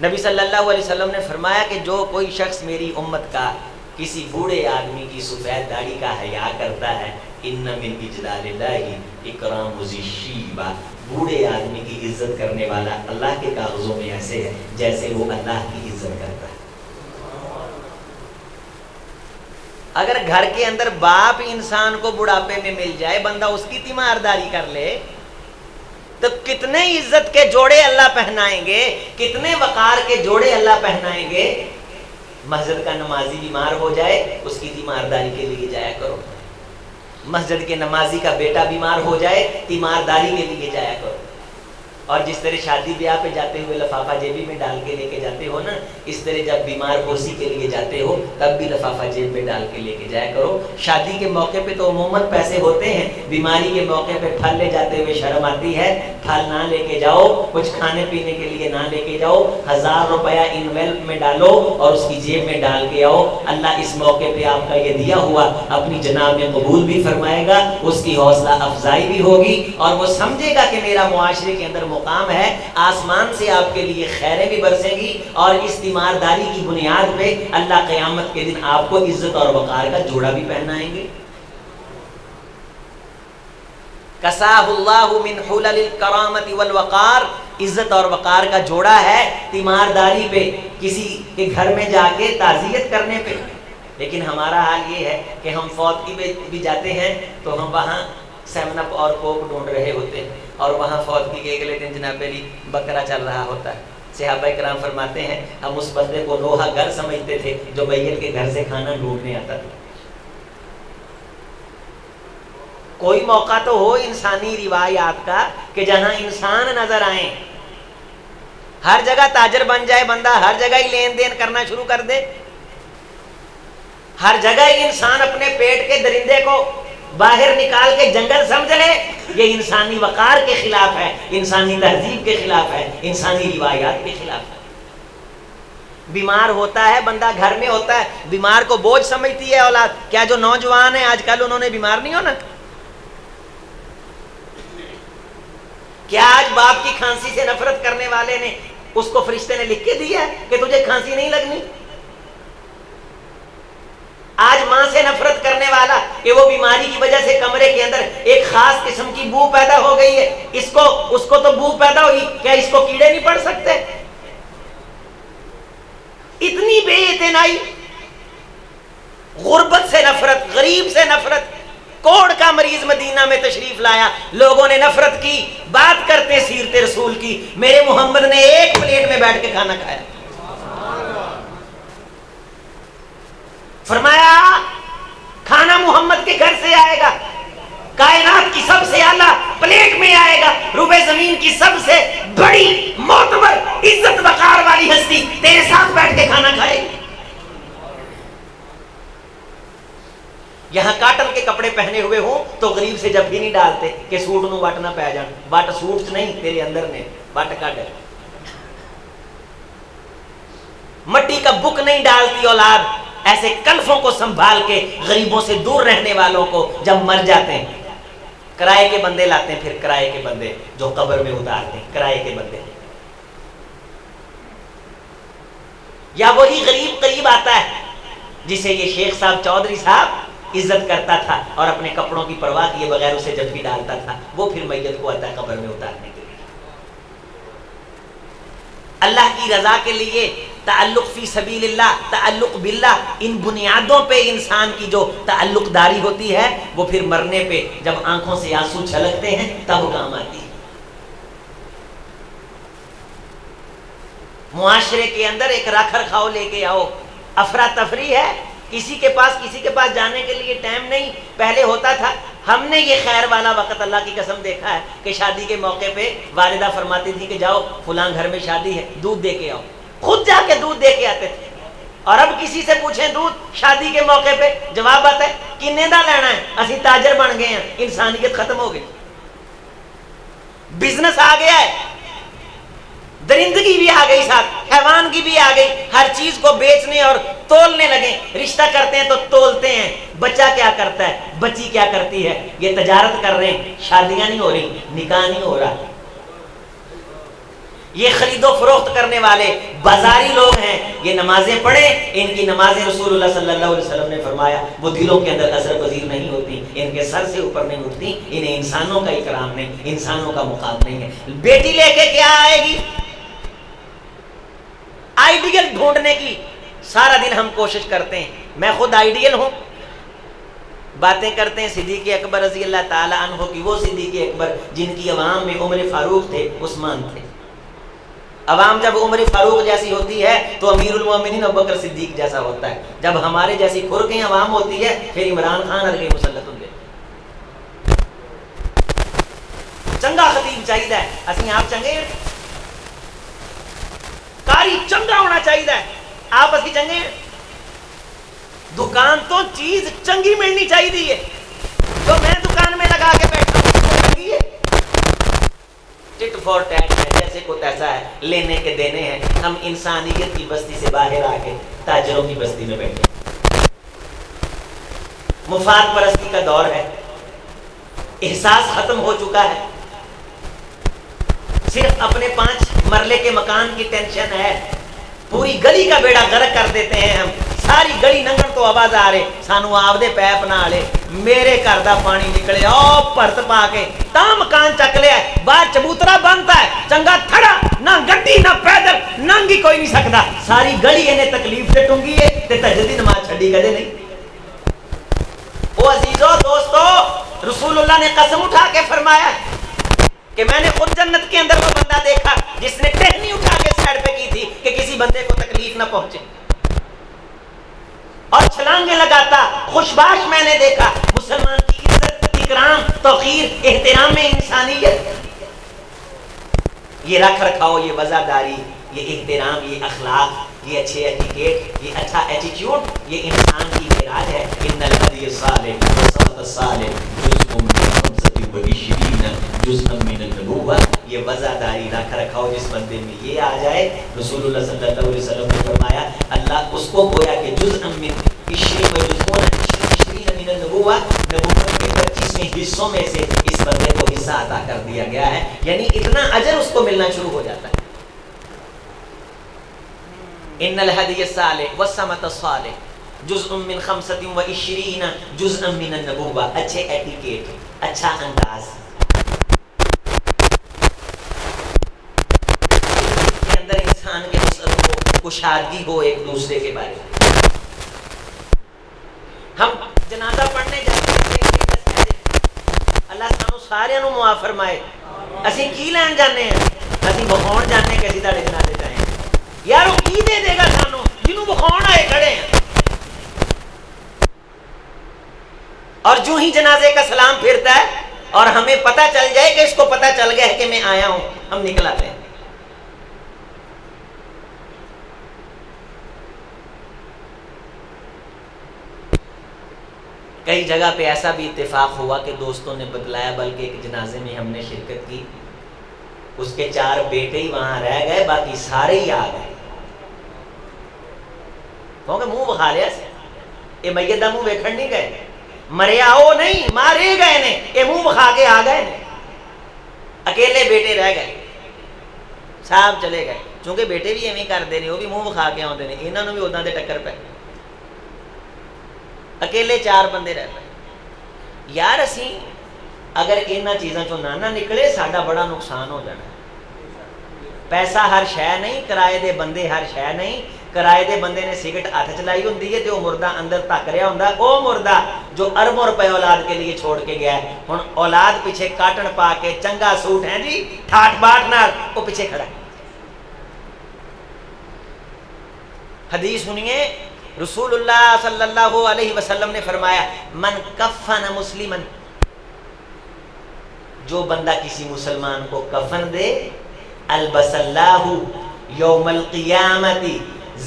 نبی صلی اللہ علیہ وسلم نے فرمایا کہ جو کوئی شخص میری امت کا کسی بوڑھے آدمی کی سفید داڑھی کا حیا کرتا ہے، ان من اجلال اللہ اکرام ذی الشیبہ، بوڑھے آدمی کی عزت کرنے والا اللہ کے کاغذوں میں ایسے ہے جیسے وہ اللہ کی عزت کرتا ہے. اگر گھر کے اندر باپ انسان کو بڑھاپے میں مل جائے، بندہ اس کی تیمارداری کر لے، تو کتنے عزت کے جوڑے اللہ پہنائیں گے، کتنے وقار کے جوڑے اللہ پہنائیں گے. مسجد کا نمازی بیمار ہو جائے، اس کی تیمارداری کے لیے جایا کرو. مسجد کے نمازی کا بیٹا بیمار ہو جائے، تیمارداری کے لیے جایا کرو. اور جس طرح شادی بیاہ پہ جاتے ہوئے لفافہ جیبی میں ڈال کے لے کے جاتے ہو نا، اس طرح جب بیمار پرسی کے لیے جاتے ہو تب بھی لفافہ جیب میں ڈال کے لے کے جایا کرو. شادی کے موقع پہ تو عموماً پیسے ہوتے ہیں، بیماری کے موقع پہ پھل لے جاتے ہوئے شرم آتی ہے. پھل نہ لے کے جاؤ، کچھ کھانے پینے کے لیے نہ لے کے جاؤ، 1000 روپیہ انویلپ میں ڈالو اور اس کی جیب میں ڈال کے آؤ. اللہ اس موقع پہ آپ کا یہ دیا ہوا اپنی جناب میں قبول بھی فرمائے گا، اس کی حوصلہ افزائی بھی ہوگی اور وہ سمجھے گا کہ میرا معاشرے کے اندر مقام ہے. آسمان سے آپ کے لیے خیریں بھی برسیں گی اور اس تیمارداری کی بنیاد پہ اللہ قیامت کے دن آپ کو عزت اور وقار کا جوڑا بھی پہنائیں گے. کساہ اللہ من حلل الکرامت والوقار، عزت اور وقار کا جوڑا ہے تیمارداری پہ، کسی کے گھر میں جا کے تعزیت کرنے پہ. لیکن ہمارا حال یہ ہے کہ ہم فوت کی بھی جاتے ہیں تو ہم وہاں 7 اپ اور کوک ڈھونڈ رہے ہوتے ہیں اور وہاں فوت کی کے اگلے دن جناب علی بکرا چل رہا ہوتا ہے. صحابہ کرام فرماتے ہیں ہم اس بندے کو روحا گھر سمجھتے تھے جو میت کے گھر سے کھانا ڈھونڈنے آتا تھا. کوئی موقع تو ہو انسانی روایات کا کہ جہاں انسان نظر آئیں. ہر جگہ تاجر بن جائے بندہ, ہر جگہ ہی لین دین کرنا شروع کر دے, ہر جگہ ہی انسان اپنے پیٹ کے درندے کو باہر نکال کے جنگل سمجھ لے, یہ انسانی وقار کے خلاف ہے, انسانی تہذیب کے خلاف ہے, انسانی روایات کے خلاف ہے. بیمار ہوتا ہے بندہ, گھر میں ہوتا ہے, بیمار کو بوجھ سمجھتی ہے اولاد. کیا جو نوجوان ہیں آج کل انہوں نے بیمار نہیں ہونا؟ کیا آج باپ کی کھانسی سے نفرت کرنے والے نے اس کو فرشتے نے لکھ کے دیا ہے کہ تجھے کھانسی نہیں لگنی؟ آج ماں سے نفرت کرنے والا کہ وہ بیماری کی وجہ سے کمرے کے اندر ایک خاص قسم کی بو پیدا ہو گئی ہے, اس کو تو بو پیدا ہوئی, کیا اس کو کیڑے نہیں پڑ سکتے؟ اتنی بے اعتنائی, غربت سے نفرت, غریب سے نفرت. کوڑ کا مریض مدینہ میں تشریف لایا, لوگوں نے نفرت کی, بات کرتے سیرت رسول کی. میرے محمد نے ایک پلیٹ میں بیٹھ کے کھانا کھایا. فرمایا کھانا محمد کے گھر سے آئے گا, کائنات کی سب سے اعلیٰ پلیٹ میں آئے گا, روبے زمین کی سب سے بڑی معتبر عزت وقار والی ہستی تیرے ساتھ بیٹھ کے کھانا کھائے گی. یہاں کاٹن کے کپڑے پہنے ہوئے ہوں تو غریب سے جب بھی نہیں ڈالتے کہ سوٹ نو وٹ نہ پہ جان, وٹ سوٹ نہیں تیرے اندر نے وٹ کٹ. مٹی کا بک نہیں ڈالتی اولاد. ایسے کلفوں کو سنبھال کے غریبوں سے دور رہنے والوں کو جب مر جاتے ہیں کرائے کے بندے لاتے ہیں, پھر کرائے کے بندے جو قبر میں اتارتے ہیں, کرائے کے بندے. یا وہی غریب قریب آتا ہے جسے یہ شیخ صاحب چودھری صاحب عزت کرتا تھا اور اپنے کپڑوں کی پرواہ کیے بغیر اسے جب بھی ڈالتا تھا, وہ پھر میت کو آتا ہے قبر میں اتارنے کے لیے. اللہ کی رضا کے لیے تعلق فی سبیل اللہ, تعلق باللہ, ان بنیادوں پہ انسان کی جو تعلق داری ہوتی ہے وہ پھر مرنے پہ جب آنکھوں سے آنسو چھلکتے ہیں تب کام آتی ہے. معاشرے کے اندر ایک رکھ رکھاؤ لے کے آؤ. افراتفری ہے, کسی کے پاس جانے کے لیے ٹائم نہیں. پہلے ہوتا تھا, ہم نے یہ خیر والا وقت اللہ کی قسم دیکھا ہے کہ شادی کے موقع پہ والدہ فرماتی تھی کہ جاؤ فلاں گھر میں شادی ہے, دودھ دے کے آؤ. خود جا کے دودھ دے کے آتے تھے. اور اب کسی سے پوچھیں دودھ شادی کے موقع پہ, جواب آتا ہے کنے دا لینا ہے, اسی تاجر بن گئے ہیں. انسانیت ختم ہو گئی, بزنس آ گیا ہے, درندگی بھی آ گئی, ساتھ حیوان کی بھی آ گئی. ہر چیز کو بیچنے اور تولنے لگے. رشتہ کرتے ہیں تو تولتے ہیں. بچہ کیا کرتا ہے, بچی کیا کرتی ہے, یہ تجارت کر رہے ہیں. شادیاں نہیں ہو رہی, نکاح نہیں ہو رہا. یہ خرید و فروخت کرنے والے بازاری لوگ ہیں. یہ نمازیں پڑھیں, ان کی نمازیں رسول اللہ صلی اللہ علیہ وسلم نے فرمایا وہ دلوں کے اندر اثر پذیر نہیں ہوتی, ان کے سر سے اوپر نہیں اٹھتی. انہیں انسانوں کا اکرام نہیں, انسانوں کا مقام نہیں ہے. بیٹی لے کے کیا آئے گی؟ آئیڈیل ڈھونڈنے کی سارا دن ہم کوشش کرتے ہیں. میں خود آئیڈیل ہوں. باتیں کرتے ہیں صدیق اکبر رضی اللہ تعالی عنہ کی, وہ صدیق اکبر جن کی عوام میں عمر فاروق تھے, عثمان تھے. عوام جب عمر فاروق جیسی ہوتی ہے تو امیر المومنین ابوبکر صدیق جیسا ہوتا ہے. جب ہمارے جیسی کھرکیں عوام ہوتی ہے پھر عمران خان ارگے مسلط ہوں گے. چنگا خطیب چاہیے, اسی آپ چنگے ہیں. کاری چنگا ہونا چاہیے, آپ اسی چنگے ہیں. دکان تو چیز چنگی ملنی چاہیے. جو میں دکان میں لگا کے بیٹھا ہوں ٹٹ فور ٹیٹ ہے, جیسے کو تیسا ہے, لینے کے دینے ہیں. ہم انسانیت کی بستی سے باہر آ کے تاجروں کی بستی میں بیٹھے. مفاد پرستی کا دور ہے, احساس ختم ہو چکا ہے. صرف اپنے 5 مرلے کے مکان کی ٹینشن ہے. پوری گلی کا بیڑا غرق کر دیتے ہیں ہم. ساری گلی ننگن تو آواز آ رہے سانو آپ دے پیپ نہ آلے, میرے گھر دا پانی نکلے او پرت پا کے تا مکان چک لیا. باہر چبوترا بنتا ہے, چنگا تھڑا, نہ گڈی نہ پیدل, ننگی کوئی نہیں سکتا. ساری گلی انہیں تکلیف سے ٹنگی ہے تے تہجدی نماز چھڈی کدے نہیں. او عزیزو دوستو, رسول اللہ نے قسم اٹھا کے فرمایا کہ میں نے خود جنت کے اندر وہ بندہ دیکھا جس نے ٹہنی اٹھا کے سائڈ پہ کی تھی کہ کسی بندے کو تکلیف نہ پہنچے, اور چھلانگیں لگاتا. خوشباش میں نے دیکھا. مسلمان کی عزت اکرام توقیر احترام انسانیت، یہ رکھ رکھاؤ، یہ وزاداری، یہ احترام، یہ اخلاق، یہ اچھے ایٹیکیٹ، یہ اچھا ایٹیٹیوڈ، یہ انسان کی معراج ہے۔ ان الہدی الصالح والصمت الصالح جزء من 25 جزءا من النبوہ، یہ وزاداری رکھ رکھاؤ جس بندے میں یہ آ جائے، رسول اللہ صلی اللہ علیہ وسلم نے فرمایا اللہ اس کو گویا کہ جزءا من 20 من النبوہ، نبوت کے 25 حصوں میں سے اس بندے کو حصہ عطا کر دیا گیا ہے، یعنی اتنا اجر اس کو ملنا شروع ہو جاتا ہے۔ ان الہدی الصالح والصمت الصالح جزء من 25 جزءا من النبوہ، اچھے ایٹیکیٹ، اچھا انداز، کے اندر انسان کے وسعت ہو، کشادگی ہو ایک دوسرے کے بارے میں۔ ہم جنازہ پڑھنے جاتے ہیں، اللہ سانو سارے نو معاف فرمائے، اسی کی لین جانے ہیں؟ اسی بخون جانے کہ اسی تاڑے جنازے جائیں یار، وہ کی دے دے گا سانو جنہوں بخون آئے کھڑے ہیں؟ اور جو ہی جنازے کا سلام پھرتا ہے اور ہمیں پتہ چل جائے کہ اس کو پتہ چل گیا ہے کہ میں آیا ہوں، ہم نکل آتے ہیں۔ کئی جگہ پہ ایسا بھی اتفاق ہوا کہ دوستوں نے بتلایا، بلکہ ایک جنازے میں ہم نے شرکت کی، اس کے 4 بیٹے ہی وہاں رہ گئے، باقی سارے ہی آ گئے۔ کہوں منہ بخا لیا سے یہ میت دا منہ ویکھن نہیں گئے، مرے آؤ نہیں، مارے گئے نے، یہ منہ بخا کے آ گئے نے، اکیلے بیٹے رہ گئے، صاحب چلے گئے۔ چونکہ بیٹے بھی ایویں کرتے ہیں، وہ بھی منہ بخا کے آتے ہیں، انہوں نے بھی اداں دے ٹکر پہ، اکیلے 4 بندے رہ پائے۔ یار اسی اگر انہاں چیزاں چوں نہ نکلے ساڈا بڑا نقصان ہو جانا ہے۔ پیسہ ہر شے نہیں، کرائے دے بندے ہر شے نہیں۔ کرائے دے بندے نے سگرٹ ہاتھ چلائی ہوندی ہے تے وہ مردہ اندر تک رہا ہوندا، او مردہ جو اربوں روپے اولاد کے لیے چھوڑ کے گیا ہے، ہن اولاد پیچھے کاٹن پا کے چنگا سوٹ ہے جی ٹھاٹ باٹ نال وہ پیچھے کھڑا ہے۔ حدیث سنیے، رسول اللہ صلی اللہ علیہ وسلم نے فرمایا من کفن مسلمن، جو بندہ کسی مسلمان کو کفن دے، البس اللہ یوم القیامت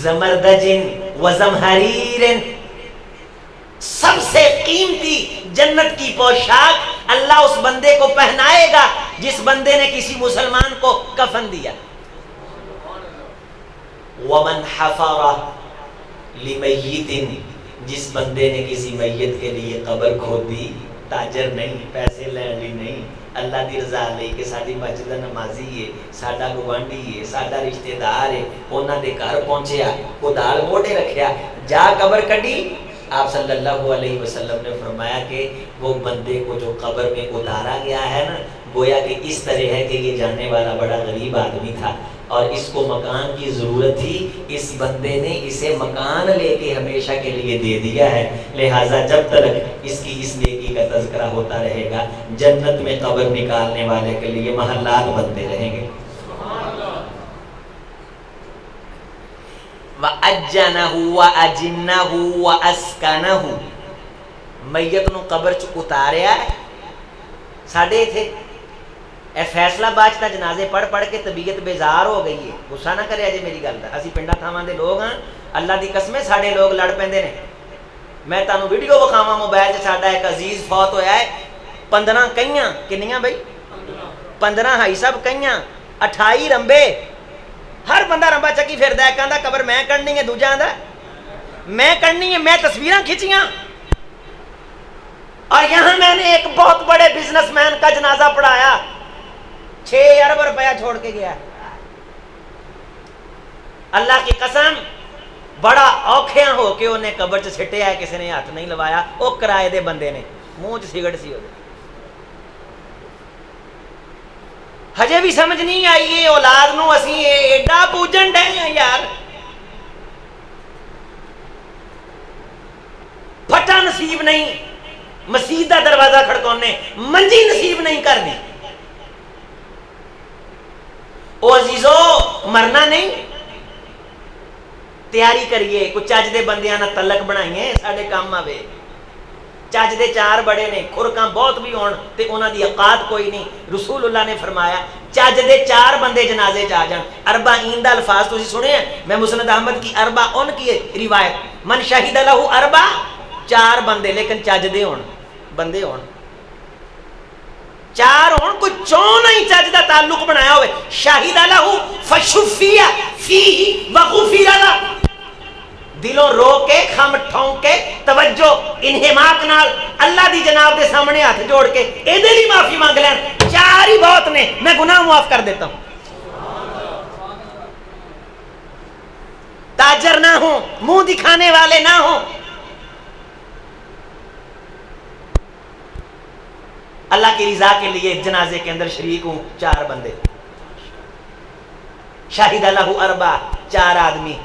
زمردج و زمہریر، سب سے قیمتی جنت کی پوشاک اللہ اس بندے کو پہنائے گا جس بندے نے کسی مسلمان کو کفن دیا۔ ومن حفر لمیت، جس بندے نے کسی میت کے لیے قبر کھود دی، تاجر نہیں، پیسے لین لی نہیں، اللہ دی رضا لئی کہ ساڈی مسجد نمازی ہے، ساڈا گوانڈی ہے، ساڈا رشتہ دار ہے، انہاں دے گھر پہنچیا، کدال موڑے رکھیا، جا قبر کڈی۔ آپ صلی اللہ علیہ وسلم نے فرمایا کہ وہ بندے کو جو قبر میں اتارا گیا ہے نا، گویا کہ اس طرح ہے کہ یہ جاننے والا بڑا غریب آدمی تھا اور اس کو مکان کی ضرورت تھی، اس بندے نے اسے مکان لے کے ہمیشہ کے لیے دے دیا ہے، لہٰذا جب تک اس کی اس نیکی کا تذکرہ ہوتا رہے گا جنت میں قبر نکالنے والے کے لیے محلات بنتے رہیں گے۔ وَأَجَّنَهُ وَأَجِنَّهُ وَأَسْكَنَهُ، میت نو قبر چ اتاریا ہے۔ ساڈے تھے اے فیصلہ باج دا جنازے پڑھ پڑھ کے طبیعت بیزار ہو گئی ہے، غصہ نہ کرے جی میری گل دا، اسی پنڈا تھاواں دے لوگ ہاں، اللہ دی قسم ساڈے لوگ لڑ پیندے نے۔ میں تانوں ویڈیو وکھاواں موبائل تے، ساڈا ایک عزیز فوت ہویا ہے، 15 کئیاں، کنیاں بھائی 15 ہائی سب کئیاں، 28 رمبے، ہر بندہ رمبا چکی پھردا ہے، کہندا قبر میں کڈنی ہے، دوجا آندا میں کڈنی ہے، میں تصویراں کھچیاں۔ اور یہاں میں نے ایک بہت بڑے بزنس مین کا جنازہ پڑھایا، 6 ارب روپیہ چھوڑ کے گیا۔ اللہ کی قسم بڑا اوکھیاں ہو کے انہیں قبر چ سٹیا ہے، کسی نے ہاتھ نہیں لوایا، وہ کرائے دے بندے نے، منہ چ سگرٹ سی ہو گئی۔ ہجے بھی سمجھ نہیں آئی یہ اولاد نو اسی ایڈا پوجن ڈے ہیں یار، پھٹا نصیب نہیں، مسجد دا دروازہ کھڑکونے منجی نصیب نہیں کر دی۔ او عزیزو مرنا نہیں، تیاری کریے، کچھ چج دے بندیاں نہ تلک بنائیے، ساڈے کام آوے۔ چج دے چار بڑے نے، کھرکاں بہت بھی ہون تے انہاں دی اوقات کوئی نہیں. رسول اللہ نے فرمایا چج دے چار بندے جنازے چ آ جان. اربعین دا الفاظ تسی سنے ہیں؟ میں مسند احمد کی اربع ان کی روایت، من شہید لہ اربع، چار بندے لیکن چج دے ہون، بندے ہون چار ہون، کوئی چون نہیں چج دا تعلق بنایا ہوئے. شاہد لہ فشفیہ فیہ وغفر لہ، دلوں رو کے خم ٹھونک کے توجہ انہماک نال اللہ دی جناب دے سامنے ہاتھ جوڑ کے اے دے لی معافی مانگ لین. چار ہی بہت نے، میں گناہ معاف کر دیتا ہوں. تاجر نہ ہوں، منہ دکھانے والے نہ ہوں، اللہ کی رضا کے لیے جنازے کے اندر شریک ہوں. چار بندے، شاہد لہ اربع، چار آدمی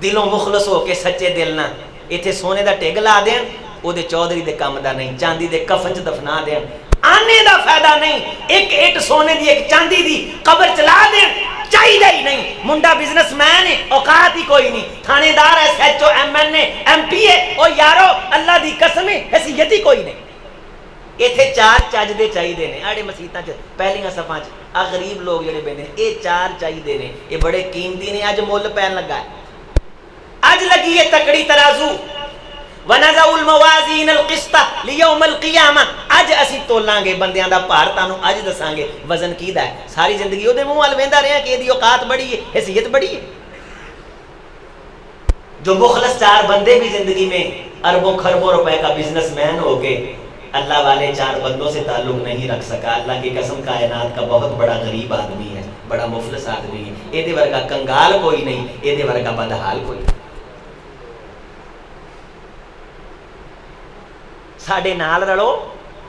دلوں مخلص ہو کے سچے دل نہ ایتھے سونے دا ٹگ لا دین، او دے چودھری دے کم دا نہیں، چاندی دے کفن چ دفنا دین، آنے دا فائدہ نہیں. ایک اٹ سونے دی ایک چاندی دی قبر چلا دین، چاہیے ہی نہیں. منڈا بزنس مین ہے، اوقات ہی کوئی نہیں. تھانے دار ہے، S H O, M N A, M P A, او یارو اللہ دی قسم ہے حیثیت ہی کوئی نہیں. ایتھے چار چج دے چاہیے نے. آڑے مسیتاں چ پہلیاں صفاں چ غریب لوگ جڑے بیٹھے نے، اے چار چاہیے نے، اے بڑے قیمتی نے. اج مول پین لگا ہے، اج لگی ہے تکڑی ترازو. وَنَزَعُ الْمَوَازِينَ الْقِسْطَ لِيَوْمِ الْقِيَامَةِ، اج اسی تولاں گے بندیاں دا بھار، تانوں اج دساں گے وزن کیدا ہے. ساری زندگی اودے منہ ول ویندا رہیا کہ ایدی اوقات بڑی ہے، حیثیت بڑی ہے. جو مخلص چار بندے بھی زندگی میں اربوں خربوں روپے کا بزنس مین ہو کے اللہ والے چار بندوں سے تعلق نہیں رکھ سکا. اللہ کی قسم کائنات کا بہت بڑا غریب آدمی ہے، بڑا مفلس آدمی ہے. ایدے ورگا کنگال کوئی نہیں، ایدے ورگا بدحال کوئی نہیں. ساڈے نال رلو،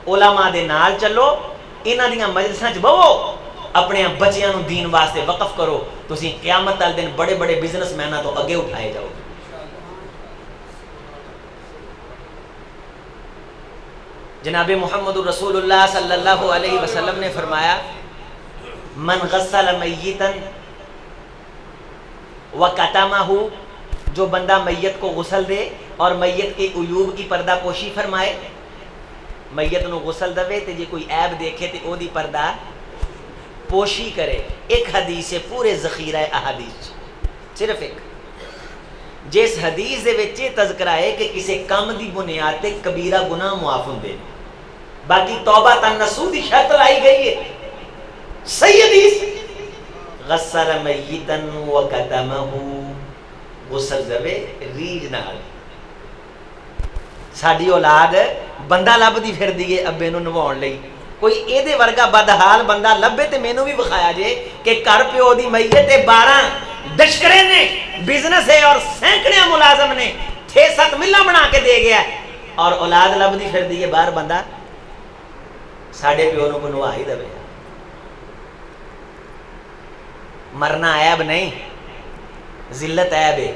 علماء دے نال چلو، انہاں دیاں مجلساں چ بہو، اپنے بچیاں نو دین واسطے وقف کرو. تسی قیامت والے دن بڑے بڑے بزنس میناں تو اگے اٹھائے جاؤ. جناب محمد رسول اللہ صلی اللہ علیہ وسلم نے فرمایا من غسل میتا وکتمہ، جو بندہ میت کو غسل دے اور میت کے عیوب کی پردہ پوشی فرمائے، میت نو غسل دے تے جے کوئی عیب دیکھے تے او دی پردہ پوشی کرے. ایک حدیث ہے پورے ذخیرہ احادیث، صرف ایک، جس حدیث دے وچ تذکرہ ہے کہ کسی کم دی بنیاد تے کبیرہ گناہ معاف ہوندے، باقی توبہ تنسو دی شرط لائی گئی ہے. صحیح حدیث، غسل میتا وکتمہ، غسل دے ریج نال. ساڈی اولاد بندہ لبدی پھردی ہے ابے نو نواؤن لئی، کوئی اے دے ورگا بدحال بندہ لبے تے مینوں بھی بخایا جے کہ کر پیو دی میت تے 12 دشکرے نے، بزنس ہے اور سینکڑے ملازم نے، 6-7 ملہ بنا کے دے گیا ہے، اور اولاد لبدی پھردی ہے باہر بندہ ساڈے پیو نو کو نوا ہی دے. مرنا عیب نہیں، ذلت عیب ہے.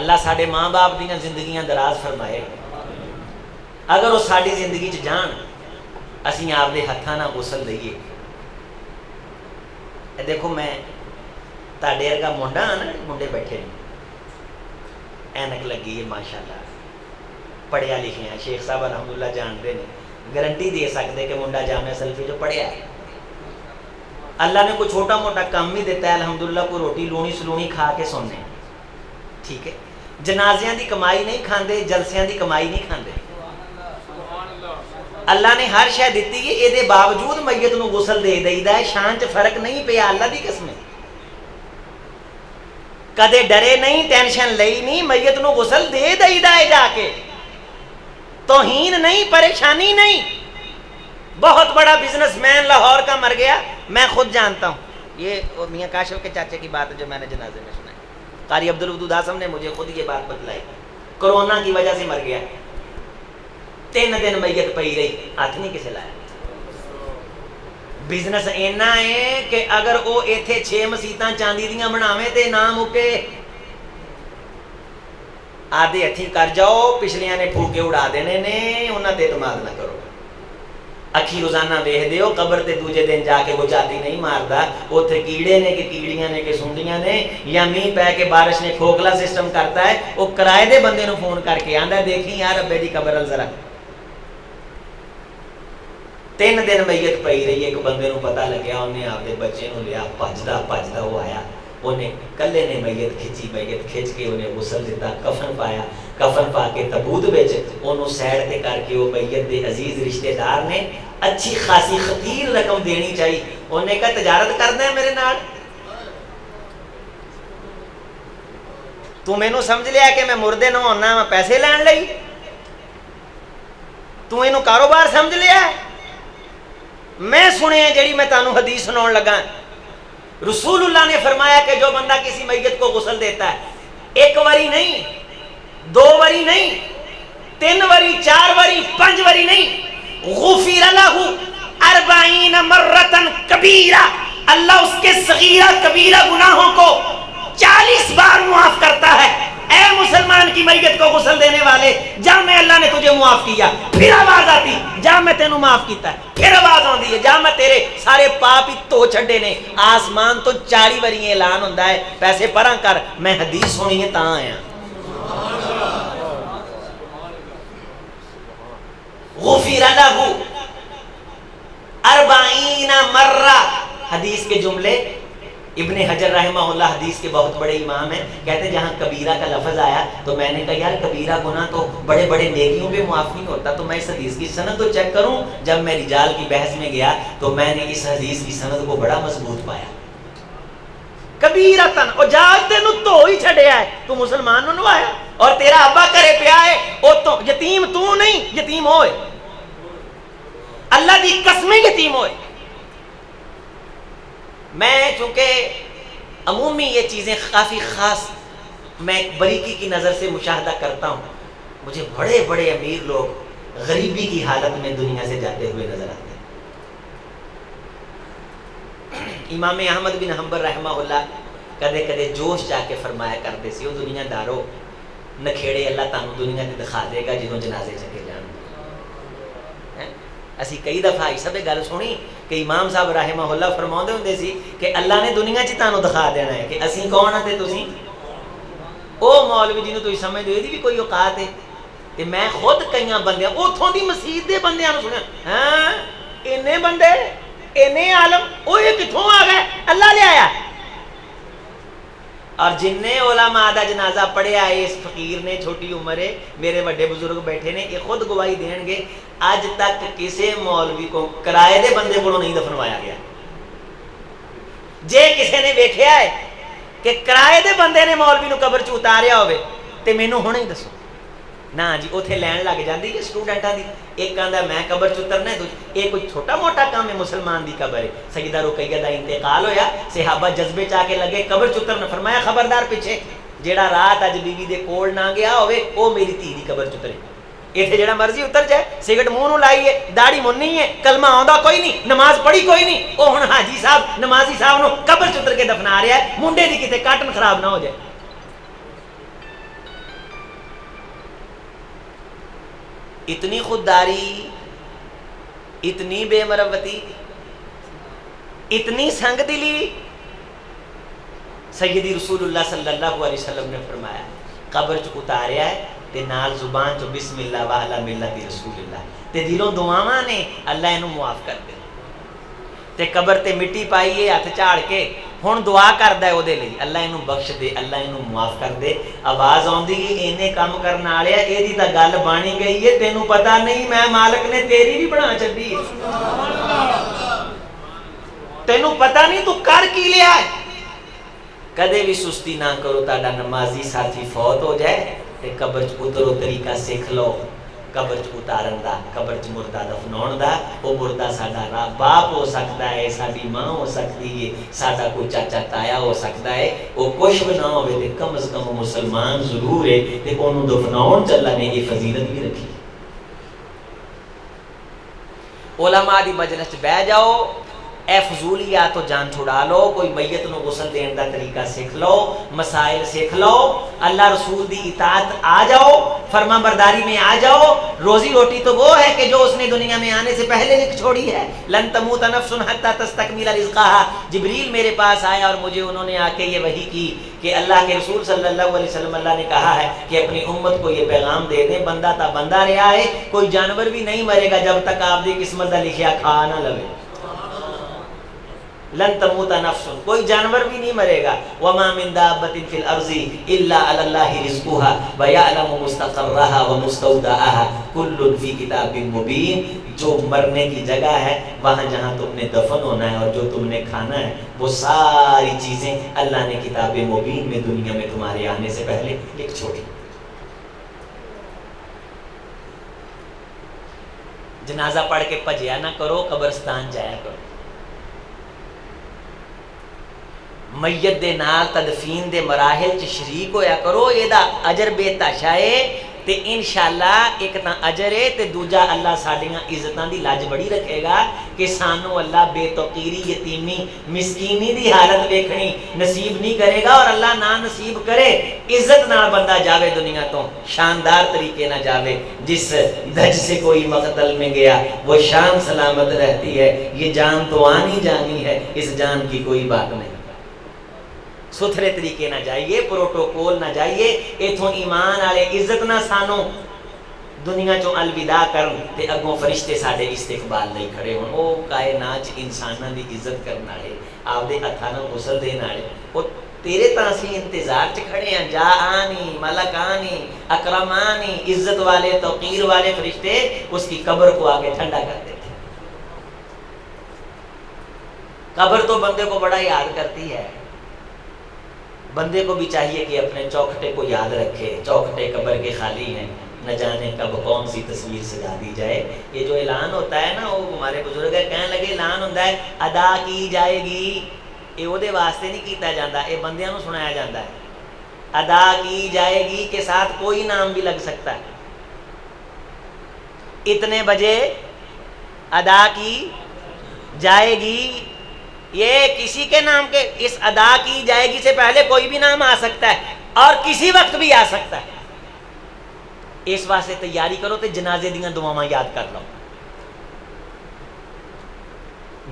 اللہ ساڈے ماں باپ دیاں زندگیاں دراز فرمائے. اگر وہ ساری زندگی چ جان، اسی آپ دے ہتھاں نال غسل دئیے. اے دیکھو میں تاڈے ورگا منڈا ہاں نا، منڈے بیٹھے نے، اینک لگی ہے ماشاءاللہ، پڑھیا لکھیا، شیخ صاحب الحمدللہ جانتے ہیں، گارنٹی دے سکتے کہ منڈا جامعہ سلفی جو پڑھیا ہے. اللہ نے کوئی چھوٹا موٹا کام ہی دیتا ہے الحمدللہ، کوئی روٹی لونی سلونی کھا کے سونے، ٹھیک ہے. جنازیاں دی کمائی نہیں کھاندے، جلسیاں دی کمائی نہیں کھاندے. اللہ نے ہر شے دتی ہے، اے دے باوجود میت نو غسل دے دئیدا ہے. شان چ فرق نہیں پیا، اللہ دی قسم ہے. کدے ڈرے نہیں، ٹینشن لئی نہیں، میت نو غسل دے دئیدا ہے جا کے. توہین نہیں، پریشانی نہیں. بہت بڑا بزنس مین لاہور کا مر گیا، میں خود جانتا ہوں. یہ میاں کاشف کے چاچے کی بات ہے جو میں نے جنازے میں سنائی. قاری عبدالودود اعظم نے مجھے خود یہ بات بتلائی. کرونا کی وجہ سے مر گیا، 3 دن میت پئی رہی، ہاتھ نہیں کسے لایا. بزنس اینا ہے کہ اگر وہ ایتھے 6 مسیتاں چاندی دیاں بناویں تے نہ مکے. آدھے ہتھی کر جاؤ، پچھلیاں نے پھوکے اڑا دینے نے، انہاں تے اعتماد نہ کرو. اکھی روزانہ ویکھ دیو قبر تے دوجے دن جا کے وہ جاتی نہیں ماردا، اوتھے کیڑے نے کہ کیڑیاں نے کہ سونڈیاں نے یا مینہ پے کے بارش نے کھوکھلا سسٹم کرتا ہے، وہ کرائے دے بندے نو فون کر کے آندا دیکھی یار ابے دی قبر ال ذرا 3 دن میت پئی رہی، ایک بندے نو پتہ لگیا، انہیں آپ دے بچے نو لیا بھجدا وہ آیا، انہیں کلے نے میت کھچ کے انہیں غسل دیتا، کفن پایا، کفن پا کے تابوت وچ انہوں سیڈ تے کر کے وہ میت دے عزیز رشتہ دار نے اچھی خاصی خطیر رقم دینی چاہیے، انہیں کہا تجارت کرنا ہے میرے نال، تو مینوں سمجھ لیا کہ میں مردے نو ہونا میں پیسے لین لئی، تو اینو کاروبار سمجھ لیا ہے؟ میں سنے ہیں جڑی میں تانوں حدیث سناؤن لگا، رسول اللہ نے فرمایا کہ جو بندہ کسی میت کو غسل دیتا ہے 1 واری نہیں، 2 واری نہیں، 3 واری، 4 واری، 5 واری نہیں، غفر لہ 40 مرتن کبیرہ، اللہ اس کے صغیرہ کبیرہ گناہوں کو 40 بار معاف کرتا ہے۔ اے مسلمان کی میت کو غسل دینے والے، جا میں اللہ نے تجھے معاف کیا، پھر آواز آتی جا میں تینوں معاف کیتا ہے، پھر آواز آتی ہے جا میں تیرے سارے پاپ ہی تو چھڈے نے، آسمان تو 40 واری اعلان ہوندا ہے پیسے پراں کر، میں حدیث سنی ہے تاں آیا۔ غفر لہ 40 مرہ، حدیث کے جملے ابن حجر رحمہ اللہ حدیث کے بہت بڑے امام ہیں، کہتے ہیں جہاں کبیرہ کا لفظ آیا تو میں نے کہا یار کبیرہ گناہ تو بڑے بڑے نیکیوں پہ معاف نہیں ہوتا، تو میں اس حدیث کی سند تو چیک کروں، جب میں رجال کی بحث میں گیا تو میں نے اس حدیث کی سند کو بڑا مضبوط پایا، کبیرتن، اور جاگ تینوں تو ہی چھڑیا ہے، تو مسلمان نو آیا اور تیرا ابا کرے پیا ہے، او تو یتیم تو نہیں، یتیم ہوئے، اللہ دی قسمیں یتیم ہوئے۔ میں چونکہ عمومی یہ چیزیں کافی خاص میں ایک بریکی کی نظر سے مشاہدہ کرتا ہوں، مجھے بڑے بڑے امیر لوگ غریبی کی حالت میں دنیا سے جاتے ہوئے نظر آتے ہیں۔ امام احمد بن حنبل رحمہ اللہ کدے کدے جوش جا کے فرمایا کرتے سی، وہ دنیا دارو نکھیڑے اللہ تعالیٰ دنیا تے دکھا دے گا جنہوں جنازے چکے جان۔ اسی کئی دفعہ اس سب گل سنی کہ امام صاحب رحمہ اللہ فرماؤندے ہوندے سی کہ اللہ نے دنیا چ تانوں دکھا دینا ہے کہ اسی کون ہاں تے تسی او مولوی جنوں تسی سمجھ دو، یہ بھی کوئی اوقات ہے۔ تے میں خود کئیاں بندیاں اوتھوں دی مسجد دے بندیاں نوں سنیا، ہاں اینے بندے اینے عالم، او یہ کتھوں آ گئے، اللہ لے آیا۔ اور جن نے علماء دا جنازہ پڑھیا ہے، اس فقیر نے چھوٹی عمر ہے، میرے بڑے بزرگ بیٹھے نے، یہ خود گواہی دین گے اج تک کسی مولوی کو کرائے دے بندے کو نہیں دفنوایا گیا۔ جے کسی نے ویکھیا ہے کہ کرائے دے بندے نے مولوی نو قبر چ اتاریا ہوئے تے مینوں ہن ہی دسو نا جی، اوتھے لین لگ جاندی ہے سٹوڈنٹاں دی، ایک کہندا میں قبر چ اترنا ہے، یہ کوئی چھوٹا موٹا کام ہے؟ مسلمان دی قبر ہے، سیدہ رقیہ دا انتقال ہویا، صحابہ جذبے چا کے لگے قبر چ اترنا، فرمایا خبردار پیچھے جیڑا رات اج بیوی دے کول نہ گیا ہوئے او میری دھی دی قبر چ اترے، ایتھے جیڑا مرضی اتر جائے، سگرٹ منہ نو لائیے، داڑھی مننی ہے، کلمہ آندا کوئی نہیں، نماز پڑھی کوئی نہیں، او ہن حاجی صاحب نمازی صاحب نو قبر چ اتر کے دفنا رہا ہے، منڈے دی کتے کاٹن خراب نہ ہو جائے۔ اتنی خودداری، اتنی بے مروتی، اتنی سنگ دلی، سیدی رسول اللہ صلی اللہ علیہ وسلم نے فرمایا قبر چ اتاریا ہے تے نال زبان چ بسم اللہ وعلا ملت رسول اللہ، تے دلوں دعاواں نے اللہ اینو معاف کر دے، تے قبر تے مٹی پائیے ہاتھ جھاڑ کے ہن دعا کردا ہے او دے لئی اللہ اینو بخش دے، اللہ اینو معاف کر دے۔ آواز آندی اینے کام کرن والے اے دی تا گل بانی گئی ہے، تینوں پتہ نہیں میں مالک نے تیری بھی بنا چھڈی ہے، تینوں پتہ نہیں تو کر کی لیا ہے۔ کدے بھی سستی نہ کرو، تہاڈا نمازی ساتھی فوت ہو جائے تے قبر چ اترو، طریقہ سیکھ لو قبر چ اتارن دا، قبر چ مردہ دفناؤن دا۔ وہ مردہ ساڈا باپ ہو سکتا ہے، ساڈی ماں ہو سکتی ہے، ساڈا کوئی چاچا تایا ہو سکتا ہے، وہ کچھ بھی نہ ہوئے تے کم از کم مسلمان ضرور ہے تے انہوں دفناؤن چ اللہ نے یہ فضیلت بھی رکھی۔ علماء دی مجلس چ بیٹھ جاؤ، اے فضولیات تو جان چھڑا لو، کوئی میت نو غسل دین دا طریقہ سیکھ لو، مسائل سیکھ لو، اللہ رسول دی اطاعت آ جاؤ، فرما برداری میں آ جاؤ۔ روزی روٹی تو وہ ہے کہ جو اس نے دنیا میں آنے سے پہلے لکھ چھوڑی ہے، لن تموت نفس حتی تستکمل رزقها۔ جبریل میرے پاس آیا اور مجھے انہوں نے آ کے یہ وحی کی کہ اللہ کے رسول صلی اللہ علیہ وسلم اللہ نے کہا ہے کہ اپنی امت کو یہ پیغام دے دیں، بندہ تا بندہ رہا ہے، کوئی جانور بھی نہیں مرے گا جب تک آپ دی قسمت دا لکھیا کھا نہ لوے۔ لن تموت نفس، کوئی جانور بھی نہیں مرے گا۔ وما من دابۃ فی الارض الا علی اللہ رزقها ویعلم مستقرها ومستودعها کل فی کتاب مبین۔ جو مرنے کی جگہ ہے، وہاں جہاں تم نے دفن ہونا ہے اور جو تم نے کھانا ہے، وہ ساری چیزیں اللہ نے کتاب مبین میں دنیا میں تمہارے آنے سے پہلے لکھ چھوڑی۔ جنازہ پڑھ کے پجیا نہ کرو، قبرستان جایا کرو۔ میت دے نال تدفین دے مراحل چ شریک ہویا کرو، یہ دا اجر بے تحاشا ہے تے انشاءاللہ ایک تا اجر ہے تے دوجا اللہ ساڈیاں عزتاں دی لاج بڑی رکھے گا کہ سانو اللہ بے توقیری، یتیمی، مسکینی دی حالت ویکھنی نصیب نہیں کرے گا، اور اللہ نہ نصیب کرے عزت نال بندہ جاوے دنیا تو، شاندار طریقے نہ جاوے۔ جس دھج سے کوئی مقتل میں گیا وہ شان سلامت رہتی ہے، یہ جان تو آنی جانی ہے، اس جان کی کوئی بات نہیں۔ ستھرے طریقے نہ جائیے، پروٹوکول نہ جائیے، ایتھوں ایمان والے عزت نہ سانو دنیا چوں الوداع کرن تے اگوں فرشتے ساڈے استقبال نہیں کھڑے ہون۔ او کائنات چ انساناں دی عزت کرن والے، آپ دے ہتھاں نال غسل دین والے، او تیرے تاں اسی انتظار چ کھڑے ہیں، جا آنی ملکانی اکرمانی، عزت والے توقیر والے فرشتے اس کی قبر کو آگے ٹھنڈا کر دیتے۔ قبر تو بندے کو بڑا یاد کرتی ہے، بندے کو بھی چاہیے کہ اپنے چوکھٹے کو یاد رکھے، چوکھٹے قبر کے خالی ہیں، نہ جانے کب کون سی تصویر سجا دی جائے۔ یہ جو اعلان ہوتا ہے نا، وہ ہمارے بزرگ کہنے لگے اعلان ہوتا ہے ادا کی جائے گی، یہ وہ دے واسطے نہیں کیتا جاتا، یہ بندیاں نو سنایا جاتا ہے۔ ادا کی جائے گی کے ساتھ کوئی نام بھی لگ سکتا ہے، اتنے بجے ادا کی جائے گی، یہ کسی کے نام کے، اس ادا کی جائے گی سے پہلے کوئی بھی نام آ سکتا ہے اور کسی وقت بھی آ سکتا ہے۔ اس واسطے تیاری کرو تے جنازے دیاں دعاواں یاد کر لو۔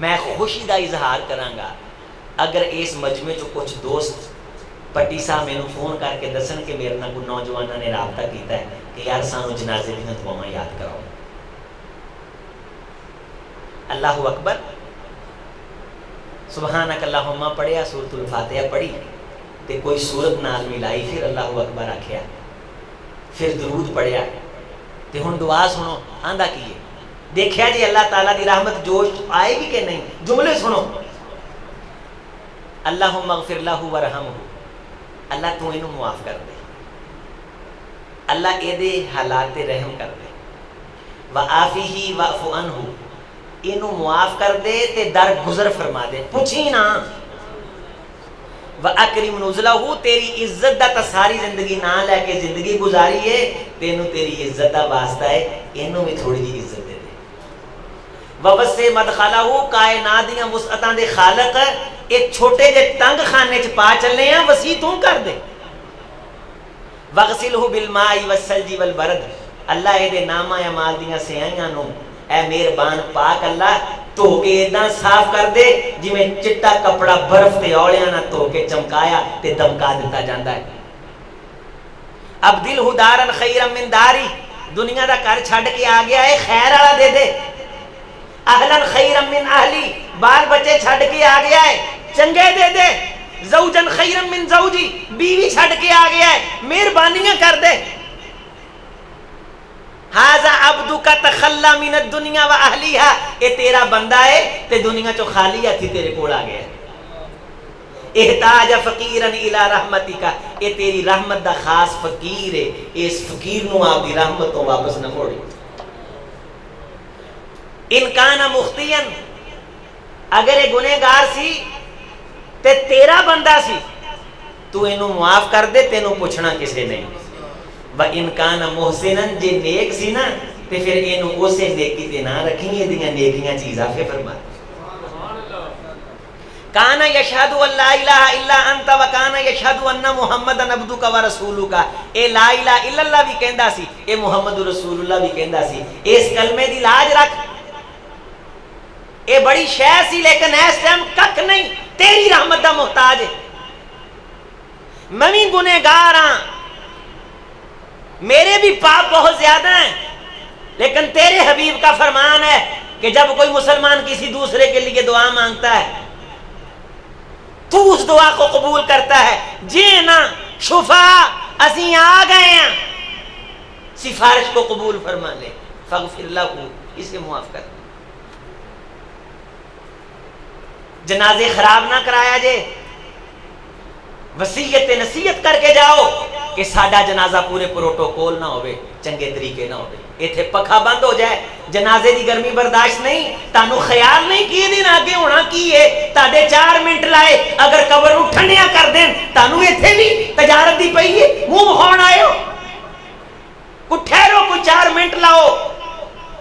میں خوشی دا اظہار کراں گا اگر اس مجمع چ کچھ دوست پٹی صاحب مینوں فون کر کے دسن کہ میرے نال کوئی نوجواناں نے رابطہ کیتا ہے کہ یار سانو جنازے دیاں دعاواں یاد کراؤ۔ اللہ اکبر، سبحانک اللہم پڑھیا، سورۃ الفاتحہ پڑھی تے کوئی سورت نال ملائی، پھر اللہ اکبر آکھیا، پھر درود پڑھیا تے ہن دعا سنو آندا کیے، دیکھیا جی اللہ تعالیٰ دی رحمت جوش آئے گی کہ نہیں۔ جملے سنو، اللہم اغفر لہ ورحمہ، اللہ تو انہوں معاف کر دے، اللہ اے دے حالات رحم کر دے، وعافیہ واعف عنہ، انہوں معاف کر دے تے در گزر فرما دے، پوچھی نا۔ وَأَكْرِمْ نُزْلَهُ، تیری عزت دا تا ساری زندگی نہ لے کے زندگی گزاری ہے، تینوں تیری عزت دا واسطہ ہے، انہوں میں تھوڑی جی عزت دے دے۔ وَوَسِّعْ مَدْخَلَهُ، کائنات دیاں وسعتاں دے خالق، ایک چھوٹے جے تنگ خانے چ پا چلے ہیں، وسیع تو کر دے۔ وَغْسِلْهُ بِالْمَاءِ وَالثَّلْجِ وَالْبَرَدِ، اللہ اے دے نامہ اعمال دیاں سیاہیاں نوں اے مہربان پاک اللہ تو کے اداں صاف کر دے جی میں چٹا کپڑا برف تے اولیاں نہ تو کے چمکایا تے دمکا دیتا جاندا ہے۔ ابدل دارن خیرا من داری، دنیا دا گھر چھڈ کے آ گیا ہے، خیر والا دے دے۔ اہلن خیرا من اہلی، بال بچے چھڈ کے آ گیا ہے، چنگے دے دے۔ زوجن خیرا من زوجی، بیوی چھڈ کے آ گیا ہے، مہربانیاں کر دے۔ ہاذا عبدک تخلی من الدنیا و اہلیہا، اے تیرا بندہ ہے تے دنیا چو خالی ہتھی تیرے کول آ گیا ہے۔ احتاج فقیرا الی رحمتک، اے تیری رحمت دا خاص فقیر ہے، اس فقیر نو آپ دی رحمت تو واپس نہ موڑی۔ ان کان مخطیا، اگر یہ گنہگار سی تے تیرا بندہ سی تو اینو معاف کر دے، تینوں پوچھنا کسے نہیں۔ وَإِن كَانَ مُحْسِنًا، جے نیک سی نا تے پھر اینو اسے نیکی تے نہ رکھیں، یہ دیاں نیکیاں چیز آفے فرما۔ کانا یشہد ان لا الہ الا انت و کانا یشہد ان محمدن عبدک و رسولک. اے لا الہ الا اللہ بھی کہندا سی, اے محمد رسول اللہ بھی کہندا سی. اس کلمے دی لاج رکھ, اے بڑی شے سی لیکن اس ٹائم کک نہیں, تیری رحمت دا محتاج ہے. میں بھی گنہگار ہاں, میرے بھی پاپ بہت زیادہ ہیں, لیکن تیرے حبیب کا فرمان ہے کہ جب کوئی مسلمان کسی دوسرے کے لیے دعا مانگتا ہے تو اس دعا کو قبول کرتا ہے. جی نا شفا اسی آ گئے ہیں, سفارش کو قبول فرما لے. فاغفر لہ, اسے معاف کر. جنازے خراب نہ کرایا جے, وصیت نصیحت کر کے جاؤ کہ ساڈا جنازہ پورے پروٹوکول نہ ہوئے, چنگے طریقے نہ ہوئے. ایتھے پکھا بند ہو جائے, جنازے دی گرمی برداشت نہیں, تانوں خیال نہیں کی دن آگے ہونا کی ہے, تاڈے 4 منٹ لائے اگر قبر نوں ٹھنڈیاں کر دین, تانوں ایتھے بھی تجارت دی پئی ہے, منہ بخاؤن آئے ہو. کوئی ٹھہرو, کوئی 4 منٹ لاؤ,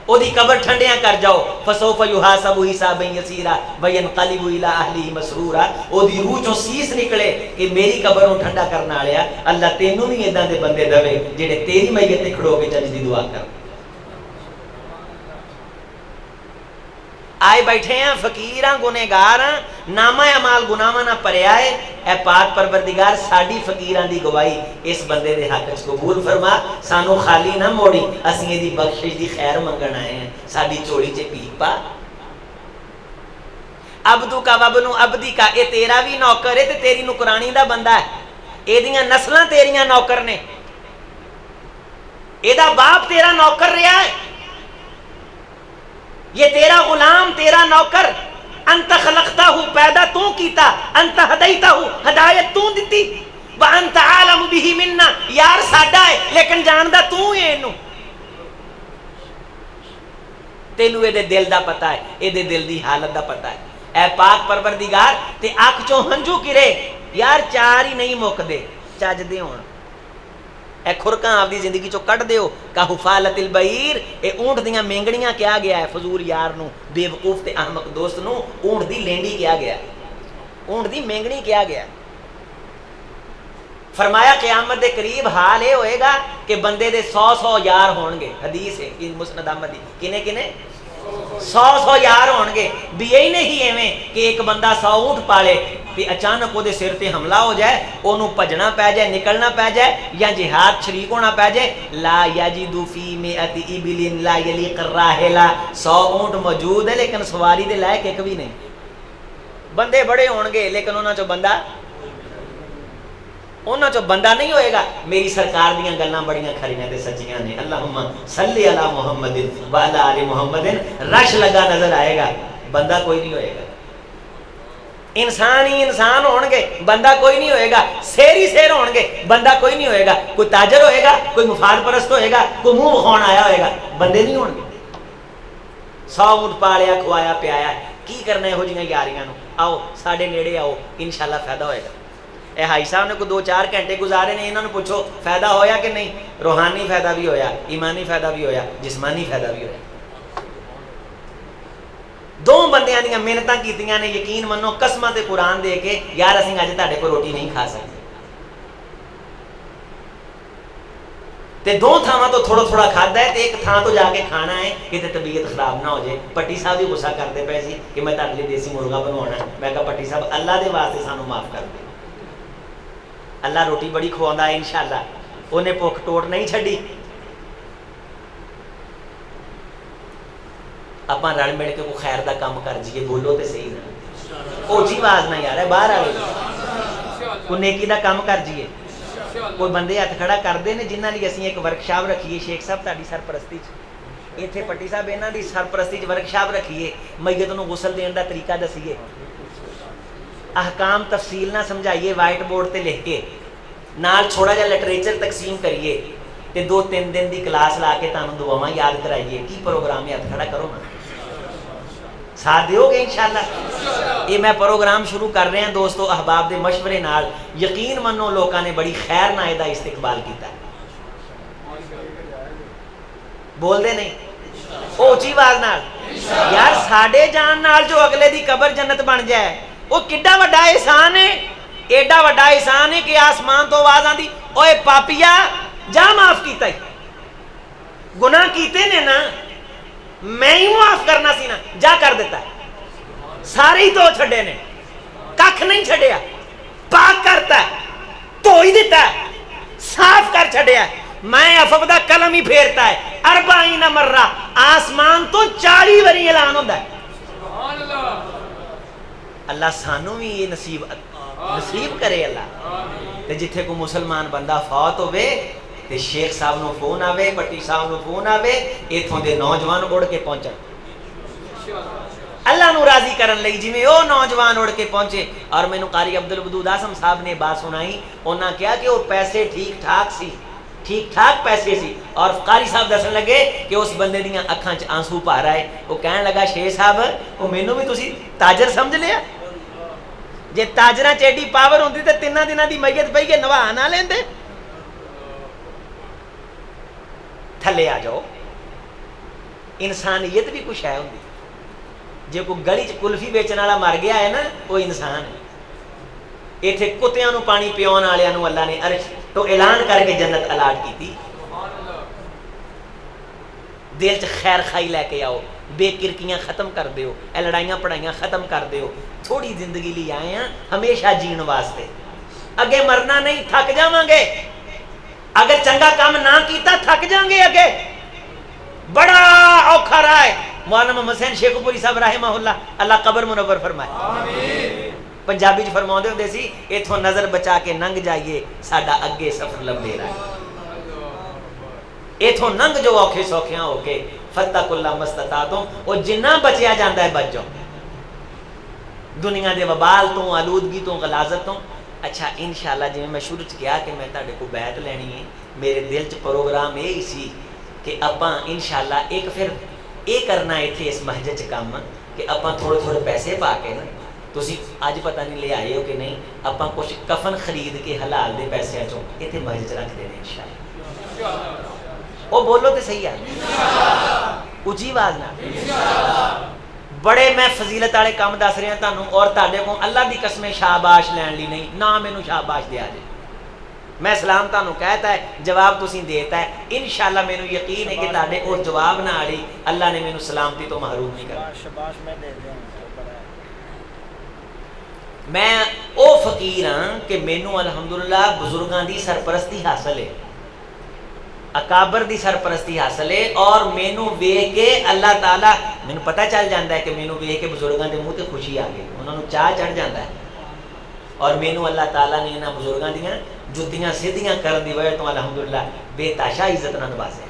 او دی قبر ٹھنڈیاں کر جاؤ. فسوف یحاسب حسابا یسیرا وینقلب الی اہلہ مسرورا. او دی روح چوں سیس نکلے کہ میری قبر نوں ٹھنڈا کرن والیا اللہ تینوں بھی اداں دے بندے دے جڑے تیری میت تے کھڑو کے چنج دی دعا کر. آئے بیٹھے ہیں فقیر ہاں, گنہگار ہاں, نامہ اعمال گناہاں نہ بھریا ہے. اے پاک پروردگار ساڈی فقیراں دی گواہی اس بندے دے حق وچ قبول فرما, سانو خالی نہ موڑی, اسیں دی بخشش دی خیر منگن آئے ہیں, ساڈی چوڑی چ پیک پا. عبدو کا وابنو عبدی کا, اے تیرا بھی نوکر ہے تے تیری نکرانی دا بندہ ہے, اے دیاں نسلاں تیریاں نوکر نے, اے دا باپ تیرا نوکر رہا ہے, یہ تیرا غلام تیرا نوکر. انت خلقتہ, پیدا تو کیتا, انت ہدیتہ, ہدایت تو دیتی, وانت عالم بہ منا, یار ساڈا ہے لیکن جاندا تو ہے اینو, تینوں اے دے دل دا پتہ ہے, اے دے دل دی حالت دا پتہ ہے. اے پاک پروردگار تے اکھ چوں ہنجو کرے, یار 4 ہی نہیں مکدے, چج دے ہون. اے کھرکاں آپ دی زندگی چو کٹ دیو. کہ حفالت البعیر, اے اونٹ دیاں مینگڑیاں کیا گیا ہے فضول یار نو, بے وقوف تے احمق دوست نو, اونٹ دی لینڈی کیا گیا ہے, اونٹ دی مینگڑی کیا گیا ہے. فرمایا قیامت دے قریب حال اے ہوئے گا کہ بندے دے 100 یار ہون گے. حدیث ہے مسند احمد دی, کنے کنے 100 یار ہون گے. بھی یہی نہیں ایویں کہ ایک بندہ 100 اونٹ پالے تے اچانک وہ دے سر تے حملہ ہو جائے, اونوں بھجنا پے جائے, نکلنا پے جائے, یا جہاد شریک ہونا پے جائے. لا یجد فی مئۃ ابل لا یلیق الراحلہ, 100 اونٹ موجود ہے لیکن سواری دے لائق ایک بھی نہیں. بندے بڑے ہون گے لیکن انہاں چوں بندہ نہیں ہوئے گا. میری سرکار دیاں گلاں بڑیاں کھریاں تے سچیاں نے. اللہم صلی علی محمد و علی آل محمد, رش لگا نظر آئے گا, بندہ کوئی نہیں ہوئے گا. انسان ہی انسان ہون گے, بندہ کوئی نہیں ہوئے گا. سیر ہی سیر ہون گے, بندہ کوئی نہیں ہوئے گا. کوئی تاجر ہوئے گا, کوئی مفاد پرست ہوئے گا, کوئی منہ بخاؤن آیا ہوئے گا, بندے نہیں ہون گے. 100 اونٹ پالیا, کھوایا پیایا, کی کرنا یہو جیاں یاریاں نو. آؤ ساڈے نیڑے آؤ, انشاءاللہ فائدہ ہوئے گا. اے حاج صاحب نے کوئی 2-4 گھنٹے گزارے نے, انہوں نے پوچھو فائدہ ہویا کہ نہیں. روحانی فائدہ بھی ہویا, ایمانی فائدہ بھی ہویا, جسمانی فائدہ بھی ہویا. 2 بندیاں دیاں محنتاں کیتیاں نے, یقین منو قسماں تے قرآن دے کے, یار اسیں اج تہاڈے کو روٹی نہیں کھا سکتے. تے 2 تھاواں تو تھوڑا کھادا ہے, تے ایک تھاں تو جا کے کھانا ہے کہ تے طبیعت خراب نہ ہو جائے. پٹی صاحب بھی غصہ کرتے پے سی کہ میں تہاڈے لیے دیسی مرغا بنوانا. میں کہا پٹی صاحب اللہ دے واسطے سانو معاف کر دے, اللہ روٹی بڑی کھواندا ہے انشاءاللہ, انہیں بھوک ٹوٹ نہیں چھڈی. اپاں رل مل کے کوئی خیر دا کام کر جیے, بولو تے صحیح نا, اوچی آواز نہ یار ہے, باہر آ گئی. کوئی نیکی دا کام کر جیے. کوئی بندے ہاتھ کھڑا کرتے ہیں جنہاں لیے اسی ایک ورکشاپ رکھیے, شیخ صاحب تہاڈی سرپرستی چ, ایتھے پٹی صاحب انہاں دی سرپرستی چ ورکشاپ رکھیے, میت نوں غسل دین دا طریقہ دسیے, احکام تفصیل نہ سمجھائیے, وائٹ بورڈ تے لکھ کے, نال تھوڑا جا لٹریچر تقسیم کریے, تے 2-3 دن دی کلاس لا کے تانوں دعاواں یاد کرائیے. کی پروگرام ہے, ہاتھ کھڑا کرو نا, ساتھ دیو گے انشاءاللہ. یہ میں پروگرام شروع کر رہے ہیں دوستو احباب دے مشورے نال, یقین منو لوکاں نے بڑی خیر نال دا استقبال کیتا ہے. بول دے نہیں اونچی آواز نال, یار ساڈے جان نال جو اگلے دی قبر جنت بن جائے, وہ کڈا وڈا احسان ہے، ایڈا وڈا احسان ہے کہ آسمان تو آواز آندی اوے پاپیا جا معاف کیتا ہی، گناہ کیتے نے نا میں ہی معاف کرنا سی نا، جا کر دیتا ہے، سارے ہی تو چھڑے نے، ککھ نہیں چھڑیا، پاک کرتا ہے، تو ہی دیتا ہے، صاف کر چھڑیا ہے، میں عفو دا کلم ہی پھیرتا ہے، 40 مرہ آسمان تو 40 وری اعلان ہوتا ہے۔ اللہ سانو بھی یہ نصیب کرے اللہ۔ تے جتھے کو مسلمان بندہ فوت ہوئے تے شیخ صاحب نو فون آوے، پٹی صاحب نو فون آوے، ایتھوں دے نوجوان اڑ کے پہنچن اللہ نو راضی کرن لئی، جی میں او نوجوان اڑ کے پہنچے۔ اور میں نو قاری عبدالودود آسم صاحب نے بات سنائی، انہاں کیا کہ وہ پیسے ٹھیک ٹھاک سی، ٹھیک ٹھاک پیسے سی، اور قاری صاحب دسن لگے کہ اس بندے دیاں اکھاں چ آنسو پا رہا ہے۔ وہ کہن لگا شیخ صاحب وہ مینوں بھی تسی تاجر سمجھ لیا، جے تاجراں چ ایڈی پاور ہوندی تے 3 دناں دی میت پئی کے نوا نہ لیندے۔ تھلے آ جاؤ، انسانیت بھی کچھ ہے ہوندی، جے کوئی گلی چ کلفی بیچن والا مر گیا ہے نا وہ انسان ہے۔ ایتھے کتیاں نو پانی پیون والےاں نو اللہ نے عرش تو اعلان کر کے جنت الاٹ کیتی۔ دل چ خیر خائی لے کے آؤ، بے کرکیاں ختم کر دیو، اے لڑائیاں پڑھائیاں ختم کر دیو، تھوڑی زندگی لی آئے ہیں ہمیشہ جین واسطے، اگے مرنا نہیں، تھک جاواں گے، اگر چنگا کام نہ کیتا تھک جائیں گے، اگے بڑا اوکھا رہا ہے۔ مولانا محمد حسین شیخو پوری صاحب رحمہ اللہ قبر منور فرمائے، آمین، پنجابی چ فرماؤندے ہوندے سی ایتھوں نظر بچا کے ننگ جائیے ساڈا اگے سفر لمبے رہے، ایتھوں ننگ جو اوکھے سوکھیاں ہو کے فتق اللہ مستطاعتم، وہ جنہ بچیا جاندا ہے بچ جاؤ دنیا دے وبال تو، آلودگی تو، غلاظت تو۔ اچھا انشاءاللہ جی میں شروع چ کیا کہ میں تہاڈے کو بیعت لینی ہے، میرے دل چ پروگرام یہ سی کہ اپاں انشاءاللہ ایک پھر یہ کرنا ایتھے اس مسجد چ کام کہ اپاں تھوڑے تھوڑے پیسے پا کے نا، تسی اج پتہ نہیں لے آئے ہو کہ نہیں، اپاں کچھ کفن خرید کے حلال دے پیسے چوں ایتھے مسجد چ رکھ دینے انشاءاللہ۔ او بولو تے صحیح ہے اچھی آواز نہ، بڑے میں فضیلت والے کام دس رہا تانوں، اور تہاڈے کو اللہ دی قسم شاباش لین لی نہیں، نہ مینوں شاباش دیا جے، میں سلام تانوں کہتا ہے جواب تسی دیتا ہے، انشاءاللہ مینوں یقین ہے کہ تہاڈے اور جواب نہ آڑی اللہ نے مینوں سلامتی تو محروم نہیں کرنا۔ شاباش میں دے دوں، میں او فقیر ہاں کہ مینوں الحمدللہ بزرگاں دی سرپرستی حاصل ہے، اکابر دی سرپرستی حاصل ہے، اور مینوں ویکھ کے اللہ تعالیٰ مینوں پتہ چل جاندا ہے کہ مینوں ویکھ کے بزرگاں دے منہ تے خوشی آ گئی، انہاں نوں چاہ چڑھ جاندا ہے، اور مینوں اللہ تعالیٰ نے انہاں بزرگاں دیاں جتیاں سیدھیاں کرن دی وجہ تو الحمدللہ بے تحاشا عزت نال نوازے۔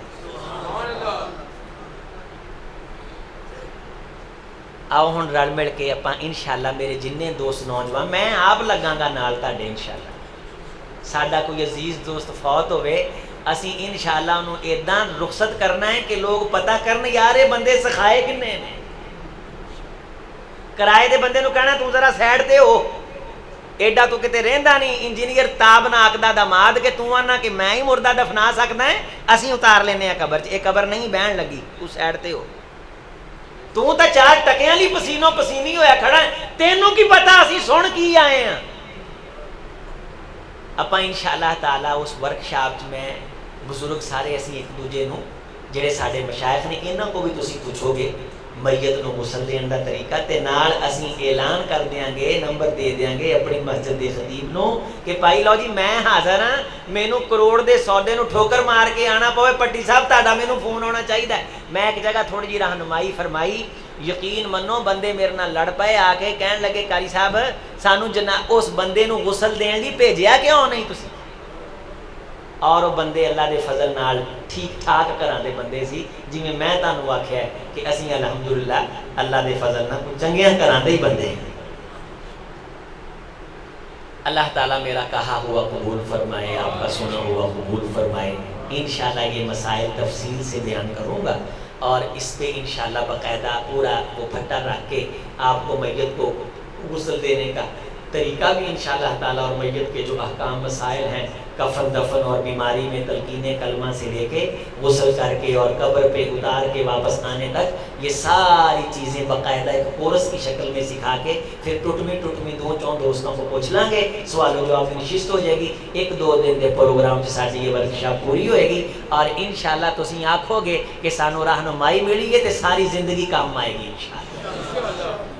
آؤ ہن رل مل کے اپاں انشاءاللہ میرے جننے دوست نوجوان، میں آپ لگاں گا نال تہاڈے انشاءاللہ، ساڈا کوئی عزیز دوست فوت ہوئے اسی انشاءاللہ انہوں ایداں رخصت کرنا ہے کہ لوگ پتہ کرن یار یہ بندے سکھائے کنے نے، کرائے دے بندے نو کہنا تو ذرا سائڈ تے ہو، ایڈا تو کتے رہندا نہیں، انجینئر تابناک دا دماد کہ تو آنا کہ میں ہی مردہ دفنا سکدا ہے، اسی اتار لینے قبر چ، یہ قبر نہیں بہن لگی، تو سائڈ تے ہو، تو تا 4 ٹکیاں لی پسینوں پسینی ہویا کھڑا ہے، تینوں کی پتہ اسی سن کی آئے ہیں۔ اپا انشاءاللہ تعالی اس ورکشاپ میں بزرگ سارے اسی ایک دوجے نو جڑے ساڈے مشائخ نے انہاں کو بھی تسی پوچھو گے میت نو غسل دین دا طریقہ، تے نال اسی اعلان کر دیاں گے، نمبر دے دیاں گے اپنی مسجد دے خطیب نو کہ پائی لو جی میں حاضر ہاں، مینوں کروڑ دے سودے نو ٹھوکر مار کے آنا پوے، پٹی صاحب تہاڈا مینوں فون ہونا چاہیے۔ میں ایک جگہ تھوڑی جی رہنمائی فرمائی، یقین منو بندے میرے نال لڑ پئے، آ کے کہن لگے قاری صاحب سانو اس بندے نو غسل دین دی بھیجیا کیوں نہیں تسی؟ اور وہ بندے اللہ دے فضل نال ٹھیک ٹھاک گھراں دے بندے سی، جویں میں تانوں آکھیا ہے کہ اسی الحمدللہ اللہ دے فضل نال چنگیاں گھراں دے ہی بندے ہیں۔ اللہ تعالیٰ میرا کہا ہوا قبول فرمائے، آپ کا سنا ہوا قبول فرمائے۔ انشاءاللہ یہ مسائل تفصیل سے بیان کروں گا، اور اس پہ انشاءاللہ باقاعدہ پورا وہ پھٹا رکھ کے آپ کو میت کو غسل دینے کا طریقہ بھی انشاءاللہ تعالیٰ اور میت کے جو احکام مسائل ہیں کفن دفن اور بیماری میں تلقین کلمہ سے لے کے غسل کر کے اور قبر پہ اتار کے واپس آنے تک یہ ساری چیزیں باقاعدہ ایک کورس کی شکل میں سکھا کے پھر ٹوٹمی دو چون دوستوں کو پوچھ لیں گے، سوال و جواب کی نشست ہو جائے گی، 1-2 دن کے پروگرام سے ساری یہ ورکشاپ پوری ہوئے گی اور انشاءاللہ تسی آکھو گے کہ سانو رہنمائی ملی ہے تے ساری زندگی کام آئے گی انشاءاللہ۔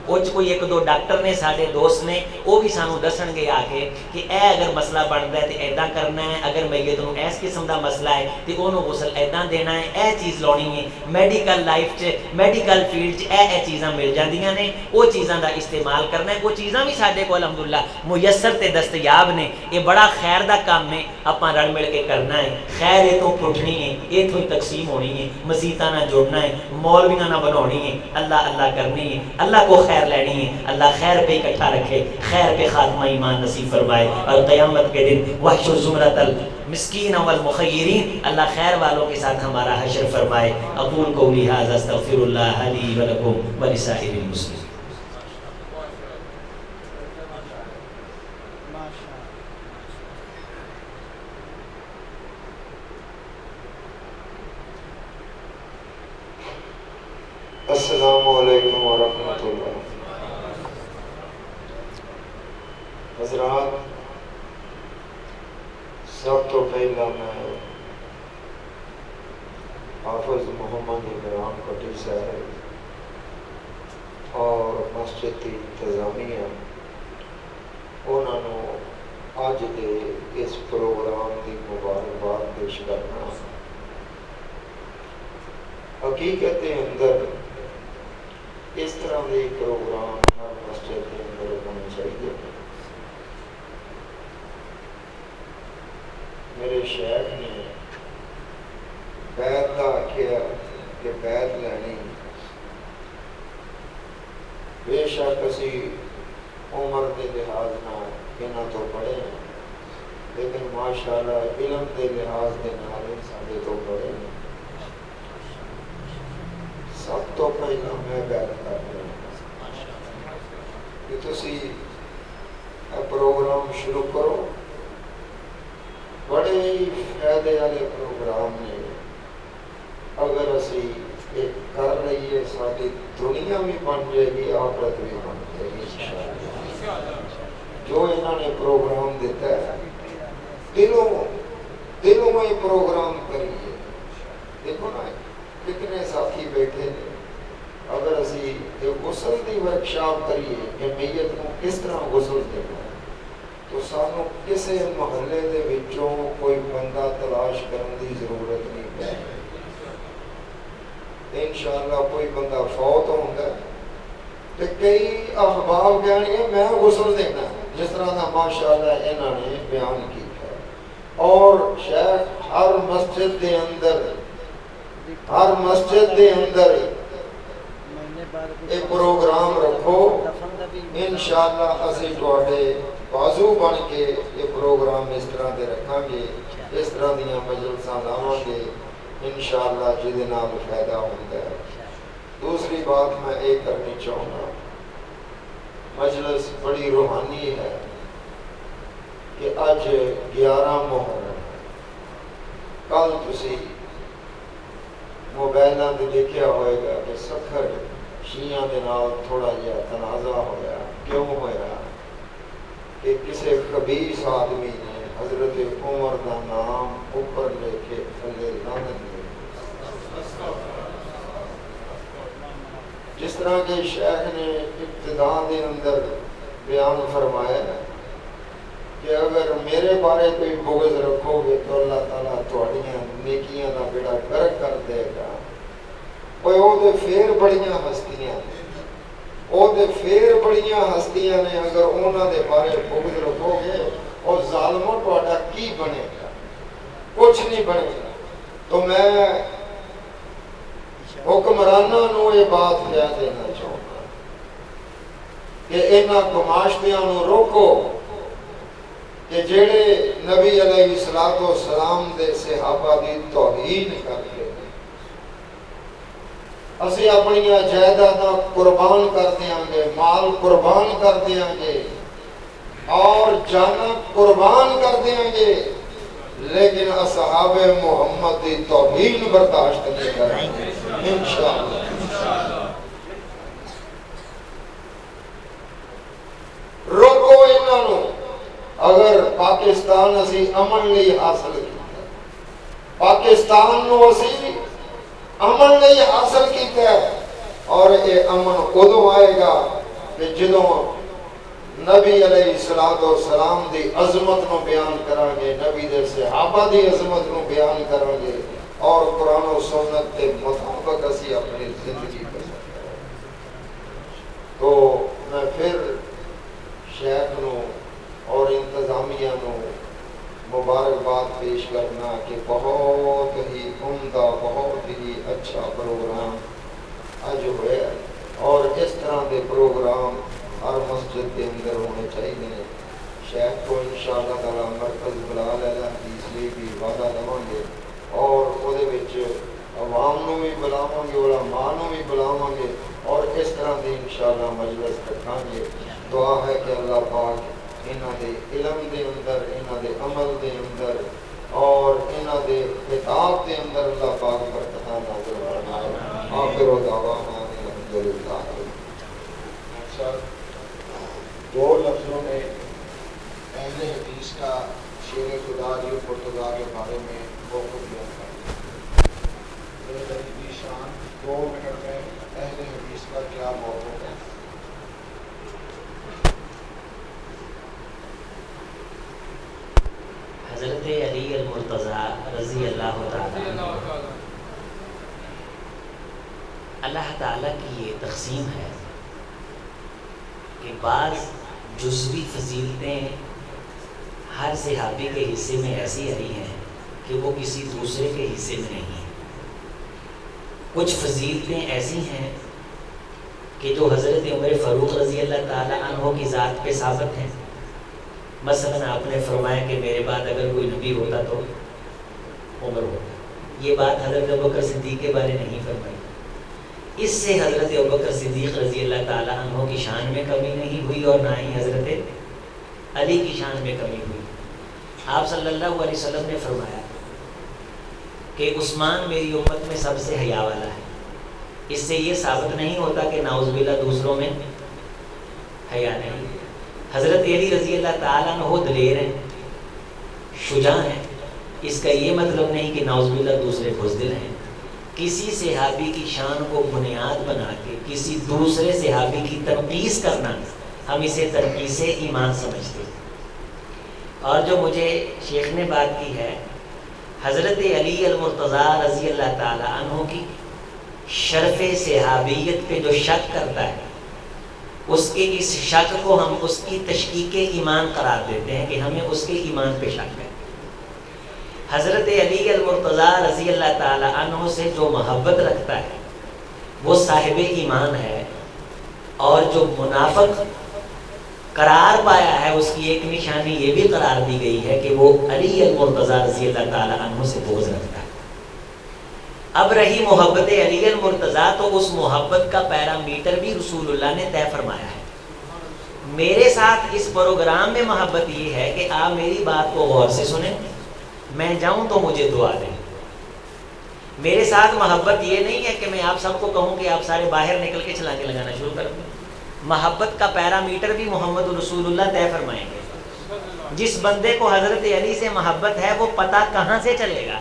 کچھ کوئی 1-2 ڈاکٹر نے سارے دوست نے وہ بھی سانو دسن گے آ کے کہ اے اگر مسئلہ بنتا ہے تو ایداں کرنا ہے، اگر میت نوں اس قسم دا مسئلہ ہے تو انہوں غسل ایداں دینا ہے، اے چیز لونی ہے۔ میڈیکل لائف میڈیکل فیلڈ اے چیزاں مل جاندیاں نے، وہ چیزاں دا استعمال کرنا ہے۔ وہ چیزاں بھی سارے کو الحمدللہ میسر تے دستیاب نے، یہ بڑا خیر دا کام ہے، اپاں رل مل کے کرنا ہے۔ خیر یہ تو پھٹنی ہے، یہ تو تقسیم ہونی ہے، مسیتاں نہ جوڑنا ہے، مولویاں نہ بنانی ہے، اللہ کرنی ہے، اللہ کو خیر لینی ہے۔ اللہ خیر پہ اکٹھا رکھے، خیر پہ خاتمہ ایمان نصیب فرمائے اور قیامت کے دن وحشر زمرۃ المسکین والمخیرین اللہ خیر والوں کے ساتھ ہمارا حشر فرمائے۔ اقول قولی ھذا استغفر اللہ لی ولکم ولسائر المسلمین۔ السلام علیکم ورحمۃ اللہ۔ حضرات، سب تو پہلا میں حافظ محمد عمران کٹی صاحب اور مسجد کی انتظامیہ انہوں نے اج دے اس پروگرام کی مبارکباد پیش کرنا۔ حقیقت اندر اس طرح کے پروگرام ہر مسجد کے اندر ہونے چاہیے۔ میرے شیخ نے بیعت کا آخیا کہ بیعت لینی، بے شک اسی عمر کے لحاظ نال انہاں تو بڑے ہیں، لیکن ماشاءاللہ علم کے لحاظ کے نال سارے تو بڑے ہیں۔ سب تو پہلا میں بیعت کر رہا ہوں کہ تسی پروگرام شروع کرو، بڑے ہی فائدے والے پروگرام نے۔ اگر اسی ایک کر رہی ہے ساری دنیا بھی بن جائے گی، آخرت بھی بن جائے گی انشاءاللہ۔ جو انہوں نے پروگرام دیتا ہے دلوں میں پروگرام کریے۔ دیکھو نا کتنے ساتھی بیٹھے ہیں، اگر اسی غسل کی ورکشاپ کریے کہ میت کو کس طرح غسل دینا، تو سانو کسی محلے دے وچوں کوئی بندہ تلاش کرنے کی ضرورت نہیں ہے۔ انشاءاللہ کوئی بندہ فوت ہوگا تو کئی احباب کہنے میں غسل دینا، جس طرح کا ماشاءاللہ انہوں نے بیان کیا ہے۔ اور شیخ ہر مسجد دے اندر ایک پروگرام رکھو، انشاءاللہ اسی تواڈے بازو بن کے یہ پروگرام اس طرح دے رکھاں گے، اس طرح دیاں مجلساں لاواں گے انشاءاللہ، جہدے نال فائدہ ہوندا ہے۔ دوسری بات میں یہ کرنی چاہوں گا، مجلس بڑی روحانی ہے کہ اج 11 محرم، کل تسی موبائلاں تے دیکھیا ہوئے گا کہ سکھر شیعہ دے نال تھوڑا جہا تنازع ہویا۔ کیوں ہویا؟ کہ کسی خبیث آدمی نے حضرت عمر دا نام اوپر لے کے تھلے لعنت لے۔ جس طرح کہ شیخ نے ابتدا کے اندر بیان فرمایا کہ اگر میرے بارے کوئی بغض رکھو گے تو اللہ تعالیٰ تھوڑیاں نیکیاں کا بیڑا غرق کر دے گا۔ وہ دے پھر بڑیاں ہستیاں نے، اگر انہوں دے بارے بغض رکھو گے اور ظالموں تہاڈا کی بنے گا؟ کچھ نہیں بنے گا۔ تو میں حکمرانوں نو یہ بات کہہ دینا چاہوں گا کہ انہاں گماشتیاں نو روکو کہ جڑے نبی علیہ السلام دے صحابہ دی توہین کر کے اسی اپنی جائیداداں قربان کر دیاں گے، مال قربان کر دیاں گے، اور جانا قربان کر دیں گے، لیکن اصحاب محمد کی توہین برداشت نہیں کریں گے انشاءاللہ۔ روکو انہوں، اگر پاکستان اسی امن لئی حاصل کیتا، پاکستان نو اسی امن لئی حاصل کیتا ہے، اور یہ امن ادو آئے گا کہ جدوں نبی علیہ السلام دی عظمت نو بیان کریں گے، نبی دے صحابہ دی عظمت نو بیان کریں گے، اور قرآن و سنت کے مطابق اسی اپنی زندگی بسر کریں گے۔ تو میں پھر شیخ نو اور انتظامیہ نو مبارکباد پیش کرنا کہ بہت ہی عمدہ، بہت ہی اچھا پروگرام آج ہوئے، اور اس طرح دے پروگرام ہر مسجد کے اندر ہونے چاہیے۔ شیخ کو انشاءاللہ تعالیٰ مرکز بلا لینا، اس لیے بھی وعدہ دوں گے، اور وہ عوام نو بھی بلاواں گے، علماء نو بھی بلاواں گے، اور اس طرح دی انشاءاللہ مجلس رکھاں گے۔ دعا ہے کہ اللہ پاک انہاں دے علم دے اندر، انہاں دے عمل دے اندر، اور انہاں دے خطاب دے اندر اللہ پاک برکتاں نازل فرمائے۔ آخر دعوانا الحمدللہ۔ دو لفظوں میں اہل حدیث کا شیر خدا جو پرتگا کے بارے میں موقف بیان کریں۔ میرے غریبی شان 2 منٹ میں اہل حدیث کا کیا موقف ہے؟ حضرت علی المرتضیٰ رضی اللہ تعالیٰ عنہ، اللہ تعالیٰ کی یہ تقسیم ہے کہ بعض جزوی فضیلتیں ہر صحابی کے حصے میں ایسی آئی ہیں کہ وہ کسی دوسرے کے حصے میں نہیں ہیں۔ کچھ فضیلتیں ایسی ہیں کہ جو حضرت عمر فاروق رضی اللہ تعالیٰ عنہ کی ذات پہ ثابت ہیں۔ مثلا آپ نے فرمایا کہ میرے بعد اگر کوئی نبی ہوتا تو عمر ہوتا، یہ بات حضرت ابوبکر صدیق کے بارے نہیں فرمائی۔ اس سے حضرت ابوبکر صدیق رضی اللہ تعالیٰ عنہ کی شان میں کمی نہیں ہوئی، اور نہ ہی حضرت علی کی شان میں کمی ہوئی۔ آپ صلی اللہ علیہ وسلم نے فرمایا کہ عثمان میری امت میں سب سے حیا والا ہے۔ اس سے یہ ثابت نہیں ہوتا کہ نعوذ باللہ دوسروں میں حیا نہیں۔ حضرت علی رضی اللہ تعالیٰ عنہ دلیر ہیں، شجاع ہیں، اس کا یہ مطلب نہیں کہ نعوذ باللہ دوسرے بزدل ہیں۔ کسی صحابی کی شان کو بنیاد بنا کے کسی دوسرے صحابی کی تنقیص کرنا، ہم اسے تنقیص ایمان سمجھتے ہیں۔ اور جو مجھے شیخ نے بات کی ہے، حضرت علی المرتضیٰ رضی اللہ تعالیٰ عنہ کی شرف صحابیت پہ جو شک کرتا ہے، اس کے اس شک کو ہم اس کی تشکیک ایمان قرار دیتے ہیں کہ ہمیں اس کے ایمان پہ شک ہے۔ حضرت علی المرتضیٰ رضی اللہ تعالیٰ عنہ سے جو محبت رکھتا ہے وہ صاحب ایمان ہے، اور جو منافق قرار پایا ہے اس کی ایک نشانی یہ بھی قرار دی گئی ہے کہ وہ علی المرتضیٰ رضی اللہ تعالیٰ عنہ سے بغض رکھتا ہے۔ اب رہی محبت علی المرتضیٰ، تو اس محبت کا پیرامیٹر بھی رسول اللہ نے طے فرمایا ہے۔ میرے ساتھ اس پروگرام میں محبت یہ ہے کہ آپ میری بات کو غور سے سنیں، میں جاؤں تو مجھے دعا دیں۔ میرے ساتھ محبت یہ نہیں ہے کہ میں آپ سب کو کہوں کہ آپ سارے باہر نکل کے چھلانگے لگانا شروع کر دیں۔ محبت کا پیرامیٹر بھی محمد رسول اللہ طے فرمائیں گے۔ جس بندے کو حضرت علی سے محبت ہے وہ پتہ کہاں سے چلے گا؟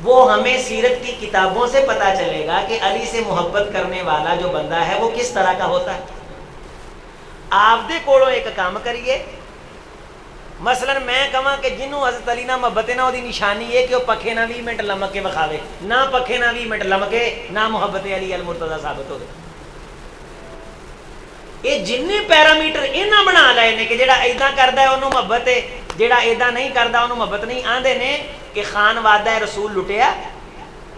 وہ ہمیں سیرت کی کتابوں سے پتہ چلے گا کہ علی سے محبت کرنے والا جو بندہ ہے وہ کس طرح کا ہوتا ہے۔ آپ دے کوڑوں ایک کام کریے، مثلا میں کہاں کہ جنوں حضرت علی نہ محبت نہ دی نشانی ہے کہ وہ پکھے نہ 20 منٹ لمک کے بخاوے، نہ پکھے نہ 20 منٹ لمکے، نہ محبت علی المرتضیٰ ثابت ہو گئے۔ یہ جن پیرامیٹر انہاں بنا لائے نے کہ جڑا ایداں کردا ہے انہوں محبت ہے، جڑا ایداں نہیں کردا انہوں محبت نہیں۔ آندے نے کہ خان وعدہ رسول لٹیا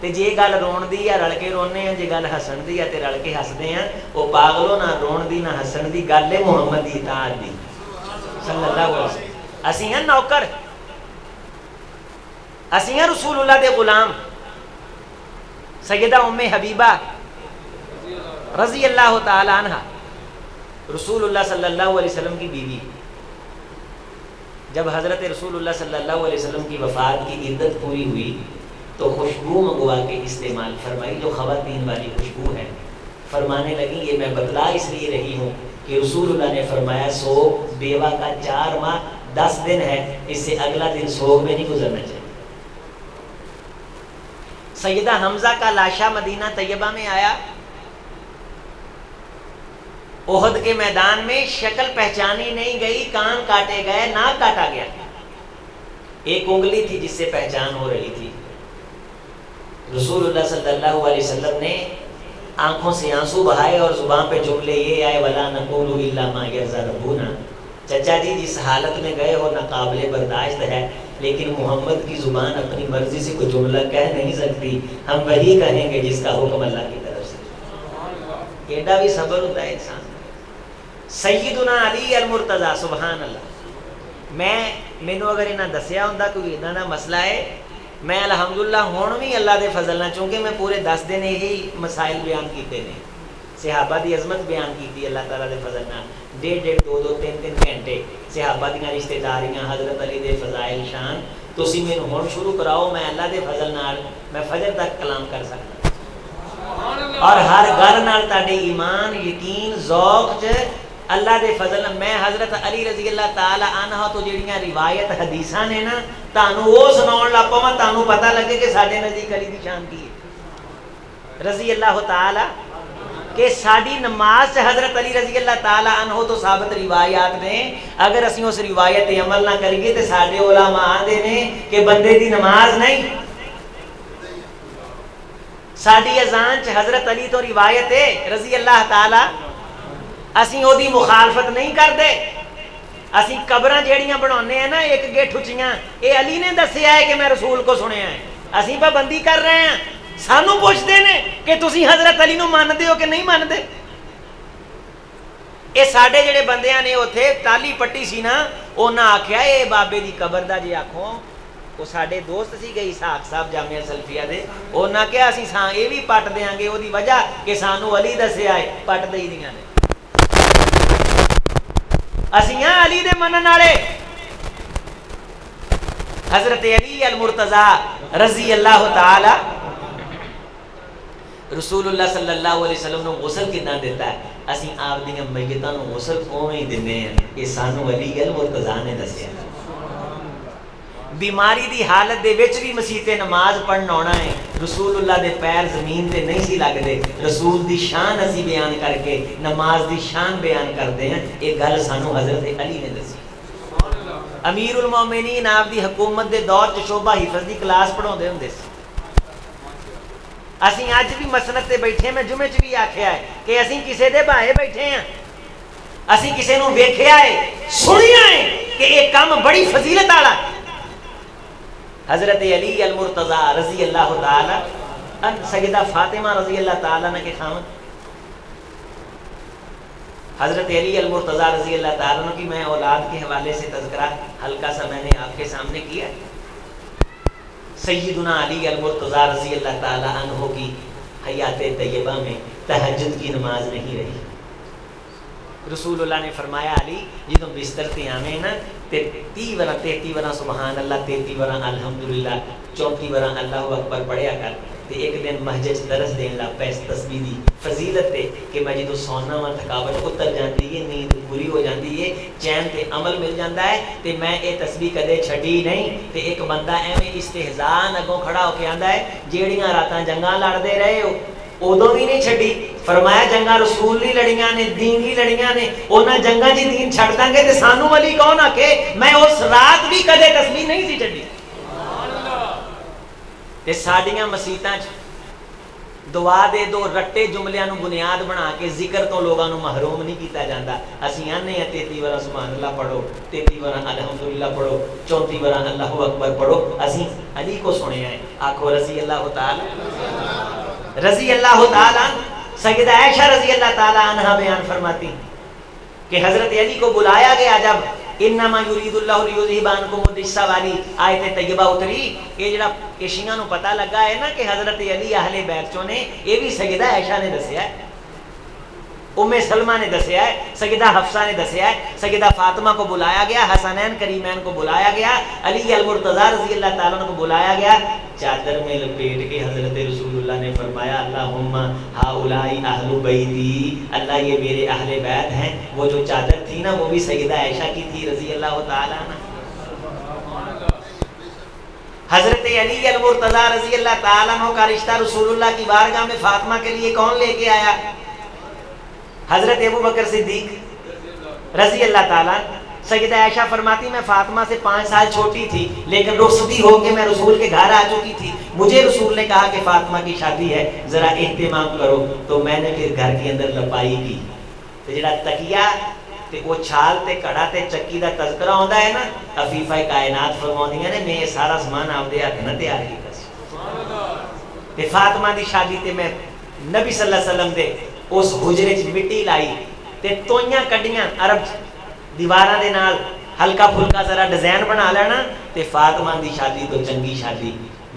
تے جے گل رون دی ہے رل کے رونے ہیں، جے گل ہسن دی ہے تے رل کے ہسدے ہیں۔ وہ پاگلوں نہ رون دی نہ ہسن دی گل ہے محمد دی اطاعت دی صلی اللہ علیہ وسلم۔ اسی ہیں نوکر، اسی ہیں رسول اللہ دے غلام۔ سیدہ ام حبیبہ رضی اللہ تعالی عنہ رسول اللہ صلی اللہ علیہ وسلم کی بیوی، جب حضرت رسول اللہ صلی اللہ علیہ وسلم کی وفات کی عدت پوری ہوئی تو خوشبو منگوا کے استعمال فرمائی، جو خواتین والی خوشبو ہے۔ فرمانے لگی یہ میں بتلا اس لیے رہی ہوں کہ رسول اللہ نے فرمایا سوگ بیوہ کا 4 ماہ 10 دن ہے، اس سے اگلا دن سوگ میں نہیں گزرنا چاہیے۔ سیدہ حمزہ کا لاشا مدینہ طیبہ میں آیا، احد کے میدان میں شکل پہچانی نہیں گئی، کان کاٹے گئے، ناک کاٹا گیا، ایک انگلی تھی جس سے پہچان ہو رہی تھی۔ رسول اللہ صلی اللہ علیہ وسلم نے آنکھوں سے آنسو بہائے اور زبان پہ جملے یہ آئے وَلَا نَقُولُ إِلَّا مَا يَرْضَى رَبُّنَا، چچا جی جس حالت میں گئے ہو نہ قابل برداشت ہے، لیکن محمد کی زبان اپنی مرضی سے کوئی جملہ کہہ نہیں سکتی، ہم وہی کہیں گے جس کا حکم اللہ کی طرف سے۔ ایڈا بھی صبر ہوتا ہے انسان۔ سیدنا علی المرتضیٰ، سبحان اللہ، مینوں اگر انہاں دسیا ہوندا کوئی اداں دا مسئلہ ہے، میں الحمدللہ ہون بھی اللہ دے فضل نال، چونکہ میں پورے 10 دن یہی مسائل بیان کیتے نے، صحابہ دی عظمت بیان کیتی اللہ تعالیٰ دے فضل نال، 1.5 2 3 گھنٹے صحابہ دیاں رشتہ داریاں، حضرت علی دے فضائل شان، تسی مینوں ہون شروع کراؤ، میں اللہ دے فضل نال میں فجر تک کلام کر سکتا، اور ہر گل نال تہاڈے ایمان، یقین، ذوق چ اللہ دے فضل میں حضرت علی رضی اللہ تعالی عنہ تو جڑیاں روایت حدیثاں نے نا تانوں وہ سناؤن لگ پواں، تانوں پتہ لگے کہ ساڈے نزدیک علی دی شان کی ہے رضی اللہ تعالی، کہ ساڈی نماز سے حضرت علی رضی اللہ تعالی عنہ تو ثابت روایات نے، اگر اسی اس روایت تے عمل نہ کریے تے ساڈے علماء آندے نے کہ بندے دی نماز نہیں۔ ساڈی اذان چ حضرت علی تو روایت ہے رضی اللہ تعالی، اسی او دی مخالفت نہیں کرتے، اسی قبراں جیڑیاں بنانے ہیں نا ایک گیٹ اچیاں، اے علی نے دسیا ہے کہ میں رسول کو سنیا ہے، اسی پابندی کر رہے ہیں، سانو پوچھتے ہیں کہ تسی حضرت علی نو مانتے ہو کہ نہیں مانتے؟ اے ساڈے جڑے بندیاں نے اوتھے ٹالی پٹی سی نا، انہاں آکھیا اے بابے دی قبر دا جے آکھو، وہ ساڈے دوست سی گئی اسحاق صاحب جامعہ سلفیہ دے، انہاں کہیا اسی ساں اے بھی پٹ دیاں گے، او دی وجہ کہ سانو علی دسیا ہے، پٹ دئی دیاں نے، اسیاں علی دے منن والے۔ حضرت علی المرتضیٰ رضی اللہ تعالی، رسول اللہ صلی اللہ علیہ وسلم نے غسل کتنا دیتا ہے، اسی آپ دیاں میتاں نو غسل اوویں ہی دیندے ہیں، یہ سانو علی المرتضیٰ نے دسیا۔ بیماری دی حالت دے وچ بھی مسیح تے نماز پڑھن آنا ہے، رسول اللہ دے پیر زمین تے نہیں سی لگدے، رسول دی شان اسی بیان کر کے نماز دی شان بیان کرتے ہیں، ایک گل سانو حضرت علی نے دسی۔ امیر المومنین آپ دی حکومت دے دور چ شعبہ حفظ دی کلاس پڑھاؤندے ہوندے سی، اسی اج بھی مسند تے بیٹھے، میں جمعے چ بھی آکھیا ہے کہ اسی کسے دے بھائے بیٹھے ہیں، اسی کسے نو ویکھیا ہے، سنیا ہے کہ ایک کام بڑی فضیلت والا ہے۔ حضرت علی المرتضیٰ رضی اللہ تعالی، سیدہ فاطمہ رضی اللہ تعالی عنہ کے خاوند حضرت علی المرتضیٰ رضی اللہ تعالی عنہ کی میں اولاد کے حوالے سے تذکرہ ہلکا سا میں نے آپ کے سامنے کیا۔ سیدنا علی المرتضیٰ رضی اللہ تعالی عنہ کی حیات طیبہ میں تہجد کی نماز نہیں رہی۔ رسول اللہ نے فرمایا علی جدوں بستر تے آویں نا تے 30 ورا 33 ورا سبحان اللہ، 33 ورا الحمدللہ، 34 ورا اللہ اکبر پڑھیا کر۔ تے ایک دن مسجد درس دین لا پے تسبیح دی فضیلت ہے کہ میں جدوں سونا وا تھکاوٹ اتر جاندی ہے، نیند پوری ہو جاندی ہے، چین تے عمل مل جاندا ہے، تے میں اے تسبیح کدے چھڈی نہیں۔ تے ایک بندہ ایویں استہزاء اگوں کھڑا ہو کے آندا ہے جیڑیاں راتاں جنگاں لڑدے رہے ہو ادوں بھی نہیں چھڈی، فرمایا جنگاں رسول نہیں لڑیاں نے، دین نہیں لڑیاں نے، انہاں جنگاں جی دین چھڈ داں گے تے سانو علی کون آ کے میں اس رات بھی کدے تسبیح نہیں سی چھڈی۔ تے ساڈیاں مسیتاں چ دعا دے دو رٹے جملیاں نو بنیاد بنا کے ذکر تو لوگاں نو محروم نہیں کیتا جاندا۔ اسی آنے ہیں 33 ورا سبحان اللہ پڑھو، 33 ورا الحمدللہ پڑھو، 34 ورا اللہ اکبر پڑھو، اسی علی کو سنے ہیں، آکھو رضی اللہ تعالی رضی اللہ تعالی۔ سیدہ عائشہ رضی اللہ تعالی عنہ بیان فرماتی کہ حضرت علی کو بلایا گیا جب انما یرید اللہ لیذھب عنکم الرجس والی آیت طیبہ اتری، یہ جڑا شیعہ نو پتہ لگا ہے نا کہ حضرت علی اہل بیت چوں نے، یہ بھی سیدہ عائشہ نے دسیا ہے۔ ام سلمہ نے دسیا ہے، سیدہ حفصہ نے دسیا ہے، سیدہ فاطمہ کو بلایا گیا، حسنین کریمین کو بلایا گیا، علی المرتضیٰ رضی اللہ تعالیٰ عنہ کو بلایا گیا، چادر میں لپیٹ کے حضرت رسول اللہ نے فرمایا اللہم ہاؤلائی اہل بیتی، اللہ یہ میرے اہل بیت ہیں۔ وہ جو چادر تھی نا وہ بھی سیدہ عائشہ کی تھی رضی اللہ تعالیٰ عنہ۔ حضرت علی المرتضیٰ رضی اللہ تعالیٰ عنہ کا رشتہ رسول اللہ کی بارگاہ میں فاطمہ کے لیے کون لے کے آیا؟ حضرت ابو بکر صدیق رضی اللہ تعالیٰ۔ سیدہ عائشہ فرماتی میں فاطمہ سے 5 سال چھوٹی تھی، لیکن رخصتی ہو کے میں رسول کے گھر آ چکی تھی، مجھے رسول نے کہا کہ فاطمہ کی شادی ہے ذرا اہتمام کرو، تو میں نے پھر گھر کے اندر لپائی کی تے جڑا تکیہ تے وہ چھال تے کڑا تے چکی دا تذکرہ ہوندا ہے نا، عفیفہ کائنات فرماندیاں نے میں یہ سارا سامان آپ دے ہاتھ نہ تیار کیتا سی تے فاطمہ دی شادی تے میں نبی صلی اللہ علیہ وسلم دے اس حجرے چ مٹی لائی تے توئیاں کڈیاں عرب دیواراں دے نال ہلکا پھلکا ذرا ڈیزائن بنا لینا تے فاطمہ دی شادی تو چنگی شادی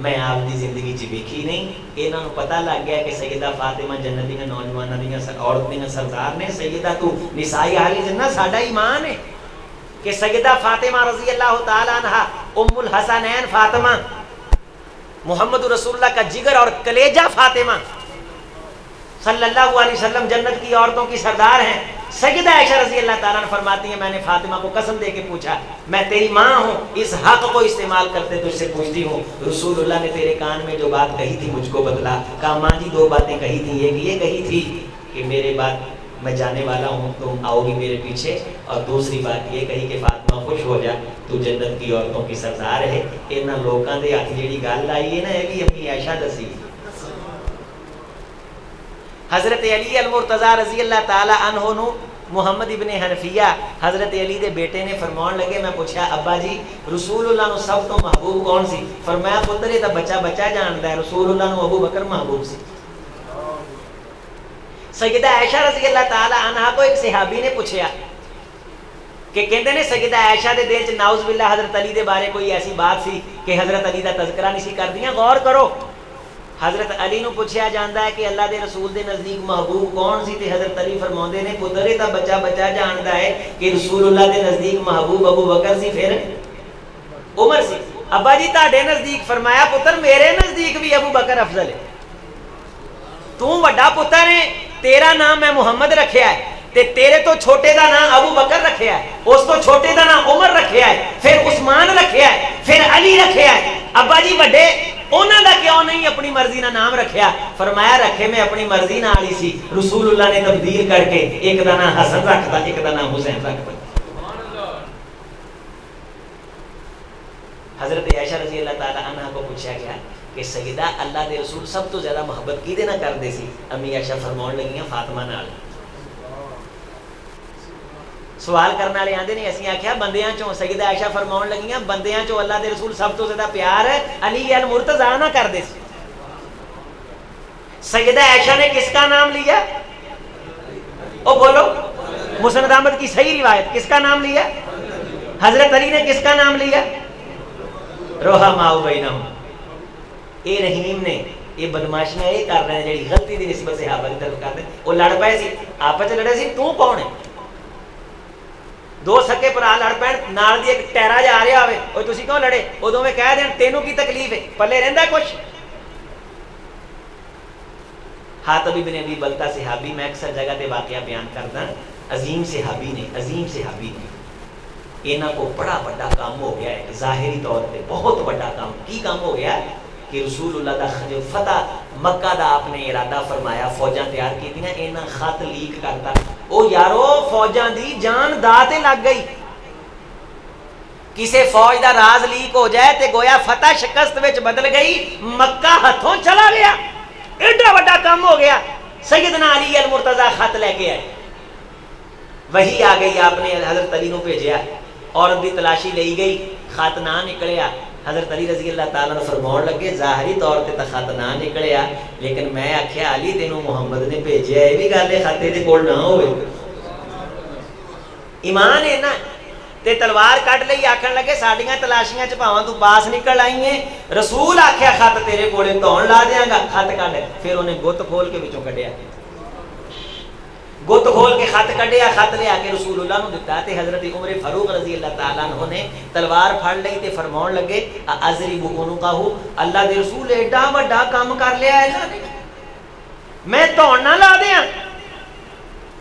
میں آپ دی زندگی چ ویکھی نہیں۔ انہاں نوں پتہ لگ گیا کہ سیدہ فاطمہ جنت دیاں نوجواناں دیاں عورت دیاں سردار نے، سیدہ تو نسائی اہل جنت، ساڈا ایمان ہے کہ سیدہ فاطمہ رضی اللہ تعالی عنہا ام الحسنین فاطمہ، محمد رسول اللہ کا جگر اور کلیجہ فاطمہ صلی اللہ علیہ وسلم جنت کی عورتوں کی سردار ہیں۔ سیدہ عائشہ رضی اللہ تعالیٰ عنہ فرماتی ہیں میں نے فاطمہ کو قسم دے کے پوچھا میں تیری ماں ہوں، اس حق کو استعمال کرتے تجھ سے پوچھتی ہوں، رسول اللہ نے تیرے کان میں جو بات کہی تھی مجھ کو بتلا۔ کہا ماں جی 2 باتیں کہی تھی، ایک یہ کہی تھی کہ میرے بعد میں جانے والا ہوں تم آؤ گی میرے پیچھے، اور دوسری بات یہ کہی کہ فاطمہ خوش ہو جا تو جنت کی عورتوں کی سردار ہے۔ انہاں لوکاں دے ہاتھ جیڑی گل آئی ہے نا یہ بھی اپنی عائشہ دسی۔ حضرت علی المرتضیٰ رضی اللہ تعالی عنہ نو محمد ابن حنفیہ حضرت علی دے بیٹے نے فرمان لگے، میں پوچھا ابا جی رسول اللہ نو سب تو محبوب کون سی؟ فرمایا پتر یہ تو بچہ جانتا ہے، رسول اللہ نو ابو بکر محبوب سی۔ سیدہ عائشہ رضی اللہ تعالی عنہا کو ایک صحابی نے پوچھا کہ کہندے نے سیدہ عائشہ دے دل چ ناؤز باللہ حضرت علی دے بارے کوئی ایسی بات سی کہ حضرت علی دا تذکرہ نہیں سی کردیاں، غور کرو۔ حضرت علی نو پوچھا جاندا ہے کہ اللہ دے رسول دے نزدیک محبوب کون سی، تے حضرت علی فرماندے نے پتر یہ تو بچہ جاندا ہے کہ رسول اللہ دے نزدیک محبوب ابو بکر سی، پھر عمر سی۔ ابا جی تہاڈے نزدیک؟ فرمایا پتر میرے نزدیک بھی ابو بکر افضل ہے، تو وڈا پتر ہے، تیرا نام میں محمد رکھیا ہے تے تیرے تو چھوٹے دا نام ابو بکر رکھیا ہے، اس تو چھوٹے دا نام عمر رکھیا ہے، پھر عثمان رکھیا ہے، پھر علی رکھیا ہے۔ ابا جی وڈے انہاں دا کیوں نہیں اپنی مرضی نہ نام رکھیا؟ فرمایا رکھے میں اپنی مرضی نال ہی سی، رسول اللہ نے تبدیل کر کے ایک دا نام حسن رکھتا ایک دا نام حسین رکھتا۔ حضرت عائشہ رضی اللہ تعالی عنہ کو پوچھا گیا کہ سیدہ اللہ دے رسول سب تو زیادہ محبت کیدے نہ کردے سی؟ امی عائشہ فرماون لگیاں فاطمہ نال۔ سوال کرنے والے آندے نے اسی آخیا بندیاں چوں، سیدہ عائشہ فرماون لگیاں بندیاں چوں اللہ دے رسول سب تو زیادہ پیار علی المرتضیٰ نہ کردے سی۔ سیدہ عائشہ نے کس کا نام لیا؟ او بولو، مسند احمد کی صحیح روایت کس کا نام لیا؟ حضرت علی نے کس کا نام لیا؟ رحماء بینہم۔ اے رحیم نے یہ بدماشیاں یہ کر رہے ہیں جڑی غلطی دی نسبت صحابہ دی طرف کرتے ہیں، وہ لڑ پئے سی آپس لڑے سی، تو کون ہے؟ 2 سکے بھرا لڑ پین، نال دی ایک ٹیرا جا رہا ہوئے اوے تسی کیوں لڑے؟ ادوں میں کہہ دین تینوں کی تکلیف ہے، پلے رہندا کچھ؟ حاتب ابن ابی بلتہ صحابی، میں اکثر جگہ تے واقعہ بیان کردا، عظیم صحابی نے انہاں کو بڑا بڑا کام ہو گیا ہے، ظاہری طور پہ بہت بڑا کام۔ کی کام ہو گیا کہ رسول اللہ دا جو فتح مکہ دا آپ نے ارادہ فرمایا، فوجاں تیار کیتیاں، انہاں خط لیک کرتا، او یارو فوجاں دی جان دا تے لگ گئی، کسے فوج دا راز لیک ہو جائے تے گویا فتح شکست وچ بدل گئی، مکہ ہتھوں چلا گیا، ایڈا بڑا کام ہو گیا۔ سیدنا علی المرتضیٰ خط لے کے آئے، وہی آ گئی، آپ نے حضرت علی نو بھیجیا، عورت دی تلاشی لئی گئی، خط نہ نکلیا، حضرت علی رضی اللہ تعالیٰ نے فرمان لگے ظاہری طور تے تا خط نہ نکلیا، لیکن میں آکھیا علی تینوں محمد نے بھیجیا، یہ بھی گل ہے خط دے کول نہ ہوئے، ایمان ہے نا۔ تے تلوار کٹ لئی، آکھن لگے ساڈیاں تلاشیاں چ پاواں تو پاس نکل آئی ہیں، رسول آکھیا خط تیرے کولے دھون لا دیاں گا، خط کڈ، پھر انہیں گت کھول کے وچوں کڈیا۔ گت کھول کے خط کڈیا، خط لے آ کے رسول اللہ نو دتا تے حضرت عمر فاروق رضی اللہ تعالیٰ عنہ نے تلوار پھڑ لئی تے فرماون لگے اضرب عنقہ، اللہ دے رسول ایڈا بڑا کام کر لیا ہے میں توڑ نہ لا دیاں؟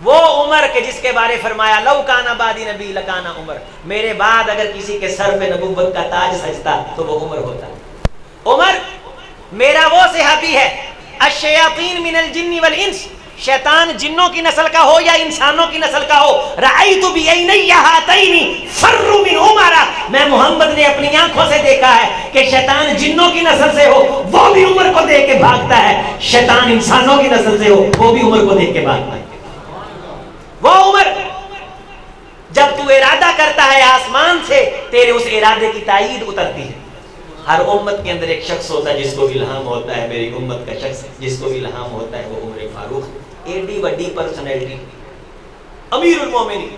وہ عمر کے جس کے بارے فرمایا لو کانا بعدی نبی لکانا عمر، میرے بعد اگر کسی کے سر پہ نبوت کا تاج سجتا تو وہ عمر ہوتا۔ عمر میرا وہ صحابی ہے الشیاطین من الجن والانس، شیطان جنوں کی نسل کا ہو یا انسانوں کی نسل کا ہو، رأیت بعینی ہاتین فروا من عمر، میں محمد نے اپنی آنکھوں سے دیکھا ہے کہ شیطان جنوں کی نسل سے ہو وہ بھی عمر کو دیکھ کے بھاگتا ہے، شیطان انسانوں کی نسل سے ہو وہ بھی عمر کو دیکھ کے بھاگتا ہے۔ وہ عمر جب تو ارادہ کرتا ہے آسمان سے تیرے اس ارادے کی تائید اترتی ہے۔ ہر امت کے اندر ایک شخص ہوتا ہے جس کو بھی الہام ہوتا ہے، میری امت کا شخص جس کو بھی الہام ہوتا ہے وہ عمر فاروق، ایڈی وڈی پرسنالٹی، امیر المومنین،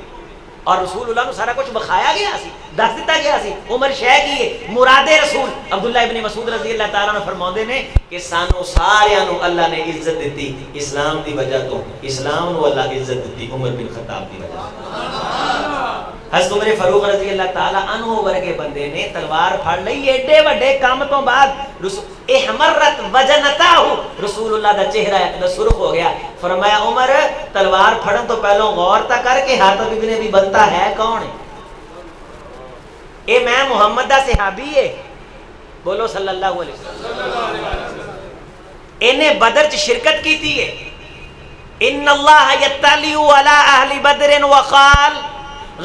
اور رسول اللہ نے سارا کچھ بخایا گیا سی، دس دیتا گیا سی عمر شے کی ہے مراد رسول۔ عبداللہ ابن مسعود رضی اللہ تعالیٰ عنہ فرماندے نے کہ سانو ساریاں نو اللہ نے عزت دیتی اسلام دی وجہ تو، اسلام نو اللہ عزت دیتی عمر بن خطاب دی وجہ تو۔ حضرت عمر فاروق رضی اللہ تعالیٰ عنہ ورگے بندے نے تلوار پھڑ لئی، ایڈے وڈے کام تو بعد احمرت وجنتاہ، رسول اللہ دا چہرہ ایک سرخ ہو گیا۔ فرمایا عمر تلوار پھڑن تو پہلو غور تا کر کے حاتب ابن ابی بلتہ ہے کون ہے؟ اے میں محمد دا صحابی ہے، بولو صلی اللہ علیہ وسلم۔ انہیں بدر چ شرکت کی تھی ہے، ان اللہ یطلع علی اہل بدر وقال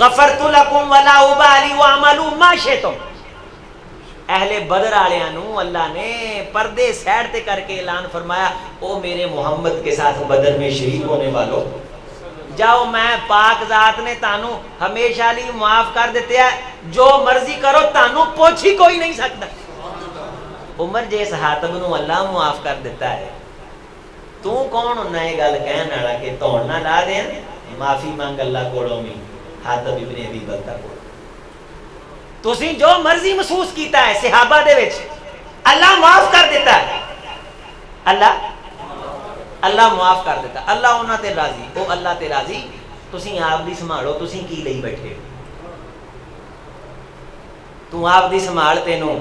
غفرت لکم ولا ابالی وعملوا ما شئتم۔ اہل بدر والےاں نو اللہ نے پردے سیڈ تے کر کے اعلان فرمایا او میرے محمد کے ساتھ بدر میں شریک ہونے والوں، جاؤ میں پاک ذات نے تانوں ہمیشہ لی معاف کر دیتے ہیں، جو مرضی کرو تانوں پوچھ ہی کوئی نہیں سکتا۔ عمر جیس حاتب نو اللہ معاف کر دیتا ہے، تو کون ہونا ہے گل کہن والا کہ توڑنا لا دیں؟ معافی مانگ اللہ کولوں میں حاتب ابن ابی بلتہ کو۔ تسی جو مرضی محسوس کیتا ہے صحابہ دے وچ اللہ معاف کر دیتا ہے، اللہ معاف کر دیتا، اللہ انہاں تے راضی، او اللہ تے راضی، تسی آپ دی سنبھالو، تسی کی لئی بیٹھے تو آپ دی سنبھال تینوں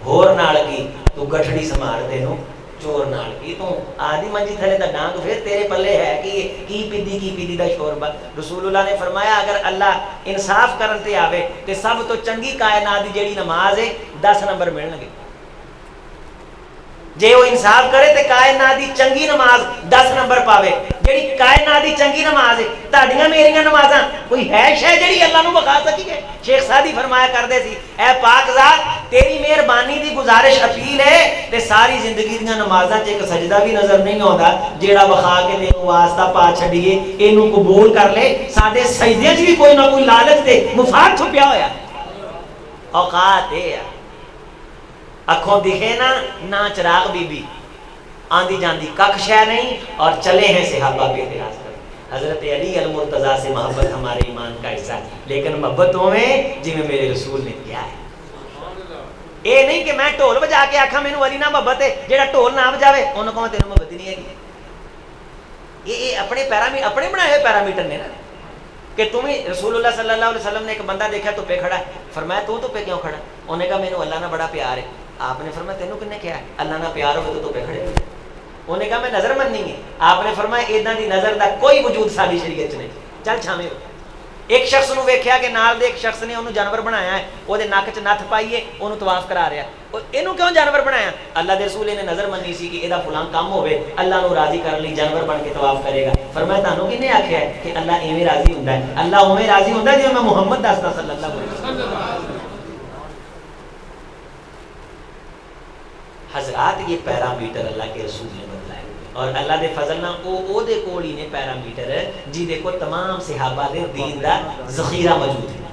ہور نال کی، تو گٹھڑی سنبھال تینوں چور نال کی، تو آدھی منجی تھلے دا ڈانگ پھر تیرے پلے ہے کہ کی پیدی دا شوربا۔ رسول اللہ نے فرمایا اگر اللہ انصاف کرن تے آوے تے سب تو چنگی کائنات دی جیڑی نماز ہے 10 نمبر ملن گے، جے وہ انصاف کرے تے کائنات دی چنگی نماز 10 نمبر پاوے، جیڑی کائنات دی چنگی نماز ہے تہاڈیاں میریاں نمازاں کوئی ہے شے جیڑی اللہ نو بخا سکی ہے؟ شیخ سعدی فرمایا کردے سی اے پاک ذات تیری مہربانی دی گزارش اپیل ہے تے ساری زندگی دیاں نمازاں چ ایک سجدہ بھی نظر نہیں آوندا جیڑا بخا کے تینوں واسطہ پا چھڈیے، اینوں قبول کر لے، ساڈے سجدے وچ بھی کوئی نہ کوئی لالچ تے مفاد چھپیا ہویا۔ اوقات ہے اکھوں دکھے نہ چراغ بی بی، آندی جاندی کک شے نہیں، اور چلے ہیں صحابہ پہ اعتراض کر۔ حضرت علی المرتضیٰ سے محبت ہمارے ایمان کا حصہ ہے، لیکن محبتوں میں جی میں میرے رسول نے کیا ہے، اے نہیں کہ میں ٹھول بجا کے آکھاں مینوں علی نہ محبت ہے، جیڑا ٹھول نہ بجاوے انہوں کہوں تینوں محبت ہی نہیں ہے۔ یہ اپنے بنائے ہوئے پیرامیٹر نے نا، کہ تمہیں رسول اللہ صلی اللہ علیہ وسلم نے ایک بندہ دیکھا تو پہ کھڑا ہے، فرمایا تو پہ کیوں کھڑا؟ انہوں نے کہا مینوں اللہ نہ بڑا پیار ہے۔ آپ نے فرمایا تینوں کنے کیا ہے؟ اللہ نہ پیار ہوگا تو پہ کھڑے ہوئے۔ انہوں نے کہا میں نظر مننی ہے۔ آپ نے فرمایا ایداں دی نظر دا کوئی وجود ساری شریعت نہیں، چل چھاویں ہو۔ ایک شخص نو ویکھیا کہ نال دے ایک شخص نے انہوں جانور بنایا ہے، وہ دے نک چ نتھ پائیے انہوں طواف کرا رہا ہے، اینوں کیوں جانور بنایا؟ اللہ دے رسول نے نظر مننی سی کہ ایدا فلاں کام ہوے، اللہ نو راضی کرن لئی جانور بن کے طواف کرے گا۔ فرمایا تانوں کنے آکھیا ہے کہ اللہ ایویں راضی ہوندا ہے؟ اللہ اوویں راضی ہوندا ہے جویں میں محمد دسدا صلی اللہ علیہ وسلم۔ حضرات یہ پیرامیٹر اللہ کے رسول نے بتلائے، اور اللہ دے فضل نہ او دے کول ہی نے پیرامیٹر جی دیکھو تمام صحابہ دے دین دا ذخیرہ موجود ہے۔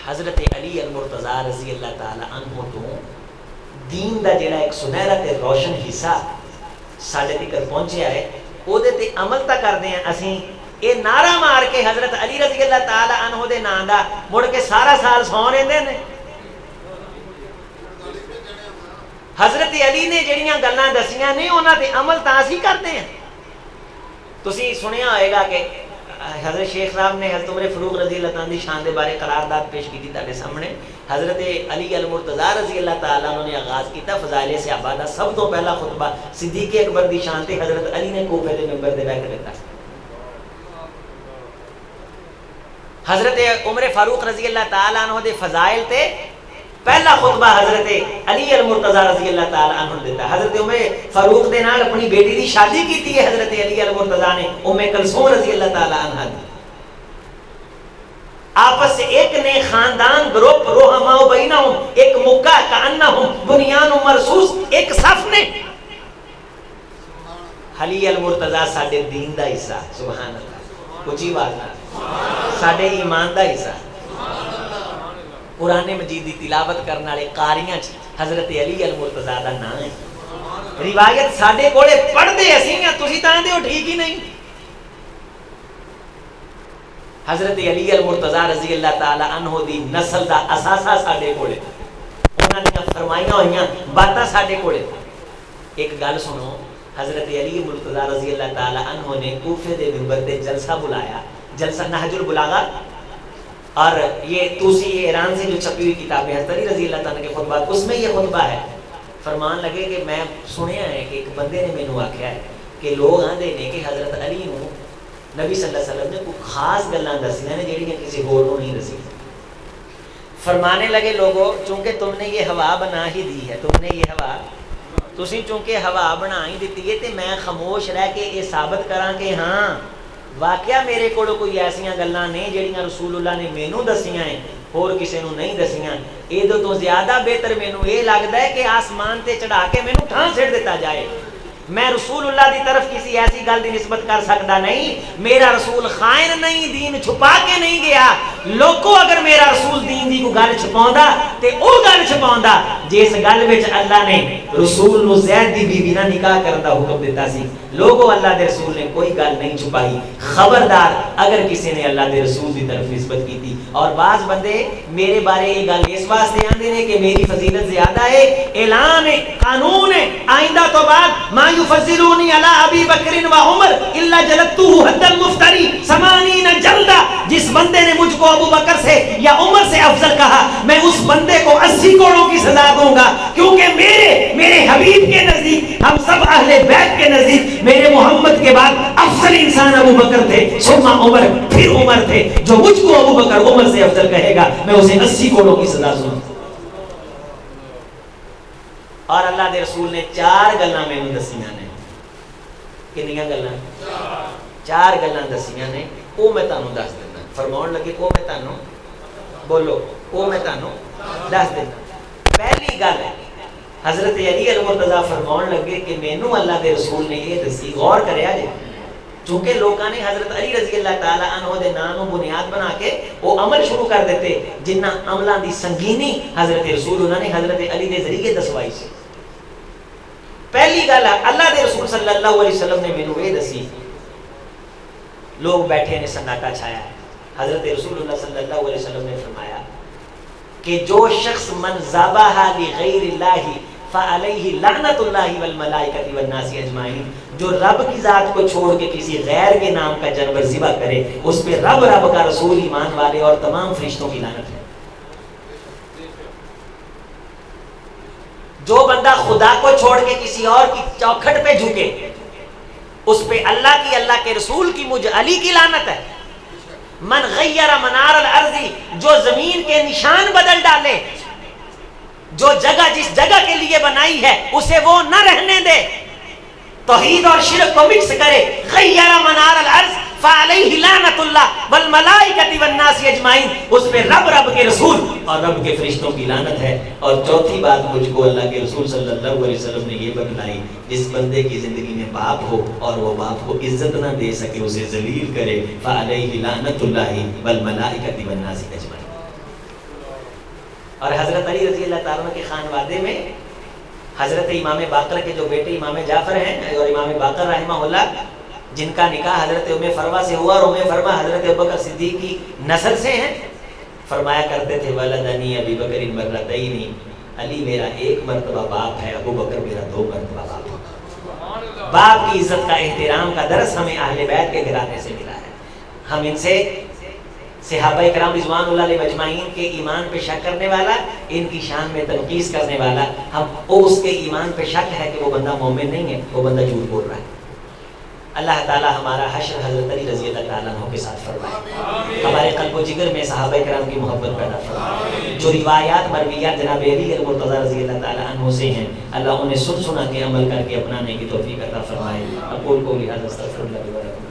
حضرت علی المرتضیٰ رضی اللہ تعالی عنہ تو دین دا جڑا ایک سنہرا تے روشن حصہ ساڈے تک پہنچیا ہے، او دے تے عمل تا کردے ہیں اسیں۔ اے نعرہ مار کے حضرت علی رضی اللہ تعالی عنہ دے نام دا مڑ کے سارا سال سو رہندے نے، حضرت علی نے جڑیاں گلاں دسیاں نے انہاں تے عمل تاں اسی کرتے ہیں. تسی سنیا ہوئے گا کہ حضرت شیخ صاحب نے حضرت عمر فاروق رضی اللہ تعالیٰ عنہ دی شان دے بارے قرارداد پیش کی تھی تاڈے سامنے. حضرت علی المرتضیٰ رضی اللہ تعالیٰ عنہ نے آغاز کیتا فضائل صحابہ دا. سب تو پہلا خطبہ صدیق اکبر دی شان تے حضرت علی نے کوفے دے منبر تے بیٹھ کے دیتا. حضرت عمر فاروق رضی اللہ تعالیٰ عنہ دے فضائل تے پہلا خطبہ حضرت علی المرتضیٰ رضی اللہ تعالیٰ عنہ نے دیتا. حضرت عمر فاروق دے نال اپنی بیٹی دی شادی کی تھی حضرت علی المرتضیٰ نے ام کلثوم رضی اللہ تعالیٰ عنہ دی. آپس سے ایک نے خاندان گروپ روحماؤ بینہم ایک مکہ کانہم بنیان مرصوص ایک صف نے. علی المرتضیٰ ساڈے دین دا حصہ. سبحان اللہ. کچھ ہی بات نہ ساڈے ایمان دا حصہ. قرآن مجید دی تلاوت کرنے والے قاریاں حضرت علی المرتضیٰ دا نام ہے. روایت ساڈے کولے پڑھدے اسی ہیں تسی تاں دے ہو ٹھیک ہی نہیں. حضرت علی المرتضیٰ رضی اللہ تعالی عنہ دی نسل دا اثاثہ ساڈے کولے. انہاں دی فرمائیاں ہوئیاں باتاں ساڈے کولے. ایک گل سنو. حضرت علی المرتضیٰ رضی اللہ تعالی عنہ نے کوفے دے منبر تے جلسہ بلایا. جلسہ نہج البلاغہ. اور یہ توسی ایران سے جو چھپی ہوئی کتابیں حضرت علی رضی اللہ تعالیٰ کے خطبات اس میں یہ خطبہ ہے. فرمان لگے کہ میں سنیا ہے کہ ایک بندے نے مینوں آکھیا ہے کہ لوگ آندے نے کہ حضرت علی نو نبی صلی اللہ علیہ وسلم نے کوئی خاص گلاں دسیاں نے جڑیاں کسی ہور نوں نہیں دسی. فرمانے لگے لوگوں چونکہ تم نے یہ ہوا بنا ہی دی ہے, تم نے یہ ہوا تسی چونکہ ہوا بنا ہی دیتی ہے تے میں خاموش رہ کے یہ ثابت کراں کہ ہاں واقعہ میرے کو کوئی ایسیاں گلاں نے جڑیاں رسول اللہ نے مینوں دسیاں ہیں اور کسی نو نہیں دسیاں. یہ تو زیادہ بہتر مینوں یہ لگتا ہے کہ آسمان تے چڑھا کے مینوں ٹھاں سٹ دیتا جائے. میں رسول اللہ دی طرف کسی ایسی گل دی نسبت کر سکتا نہیں. میرا رسول خائن نہیں, دین چھپا کے نہیں گیا. لوگوں اگر میرا رسول دین دی کوئی گل چھپاوندا تے او گل چھپاوندا جس گل وچ اللہ نے رسول نو زید دی بیوی نال نکاح کرن دا حکم دیتا سی. لوگوں اللہ دے رسول نے کوئی گل نہیں چھپائی. خبردار اگر کسی نے اللہ دے رسول دی طرف نسبت کی تھی. اور بعض بندے میرے بارے یہ گل اس واسطے آندے نے کہ میری فضیلت زیادہ ہے, اعلان ہے, قانون ہے, آئندہ تو بعد ما یفضلونی علی ابی بکر و عمر الا جلدتہ حد المفتری 80 جلدہ. جس بندے نے مجھ کو ابو بکر سے یا عمر سے افضل کہا میں اس بندے کو 80 کوڑوں کی سزا دوں گا, کیونکہ میرے حبیب کے نزدیک, ہم سب اہل بیت کے نزدیک میرے محمد کے بعد افضل انسان ابو بکر تھے, ثم عمر, پھر عمر تھے. جو مجھ کو ابو بکر عمر سے افضل کہے گا میں اسے 80 کوڑوں کی سزا سنوں. اور اللہ دے رسول نے 4 گلاں مینوں دسیاں نے. کنیاں گلاں؟ 4 گلاں دسیاں نے. او میں تانوں دس دینا. فرماؤن لگے او میں تانوں بولو او میں تانوں دس دینا. پہلی گل ہے حضرت علی المرتضیٰ فرماؤن لگے کہ مینوں اللہ دے رسول نے یہ دسی, غور کریا جے, چونکہ لوگاں نے حضرت علی رضی اللہ تعالی عنہ دے نام نو بنیاد بنا کے وہ عمل شروع کر دیتے جنہ عملاں دی سنگینی حضرت رسول انہوں نے حضرت علی دے ذریعے دسوائی سی. پہلی گل ہے اللہ دے رسول صلی اللہ علیہ وسلم نے مینوں یہ دسی. لوگ بیٹھے نے, سناٹا چھایا ہے. حضرت رسول اللہ صلی اللہ علیہ وسلم نے فرمایا کہ جو شخص من ذبح لغیر اللہ فعلیہ لعنت اللہ والملائکۃ والناس اجمعین, جو رب کی ذات کو چھوڑ کے کسی غیر کے نام کا جانور ذبح کرے اس پہ رب کا رسول, ایمان والے اور تمام فرشتوں کی لعنت ہے. جو بندہ خدا کو چھوڑ کے کسی اور کی چوکھٹ پہ جھکے اس پہ اللہ کے رسول کی, مجھ علی کی لعنت ہے. من غیر منار الارض, جو زمین کے نشان بدل ڈالے, جو جگہ جس جگہ کے لیے بنائی ہے اسے وہ نہ رہنے دے, توحید اور شرک کو مکس کرے. غیر منار الارض فعلیہ لعنت اللہ والملائکۃ والناس اجمعین, اس پہ رب کے رسول اور رب کے فرشتوں کی لعنت ہے. اور چوتھی بات مجھ کو اللہ کے رسول صلی اللہ علیہ وسلم نے یہ بتلائی, جس بندے کی زندگی میں باپ ہو اور وہ باپ کو عزت نہ دے سکے, اسے ذلیل کرے, فعلیہ لعنت اللہ والملائکۃ والناس اجمعین. اور حضرت علی رضی اللہ تعالیٰ عنہ کے خانوادے میں حضرت امام باقر کے جو بیٹے امام جعفر ہیں اور امام باقر رحمہ اللہ, جن کا نکاح حضرت ام فروا سے ہوا, اور ام فروا حضرت ابوبکر صدیق کی نسل سے ہیں, فرمایا کرتے تھے ولدنی ابی بکر مرتین, علی میرا ایک مرتبہ باپ ہے، ابو بکر میرا 2 مرتبہ باپ ہے۔ باپ کی عزت کا احترام کا درس ہمیں اہل بیت کے گھرانے سے ملا ہے۔ ہم ان سے صحابہ کرام رضوان اللہ علیہ مجمعین کے ایمان پہ شک کرنے والا، ان کی شان میں تنقیص کرنے والا، ہم اس کے ایمان پہ شک ہے کہ وہ بندہ مومن نہیں ہے، وہ بندہ جھوٹ بول رہا ہے۔ اللہ تعالی ہمارا حشر حضرت علی رضی اللہ تعالیٰ عنہ کے ساتھ فرمائے، ہمارے قلب و جگر میں صحابہ کرام کی محبت پیدا فرمائے۔ جو روایات مرویات جناب علی مرتضیٰ رضی اللہ تعالیٰ عنہ سے ہیں، اللہ انہیں سن سنا کے عمل کر کے اپنانے کی توفیق عطا فرمائے۔ اقول قولی ھذا استغفر اللہ لی و لکم۔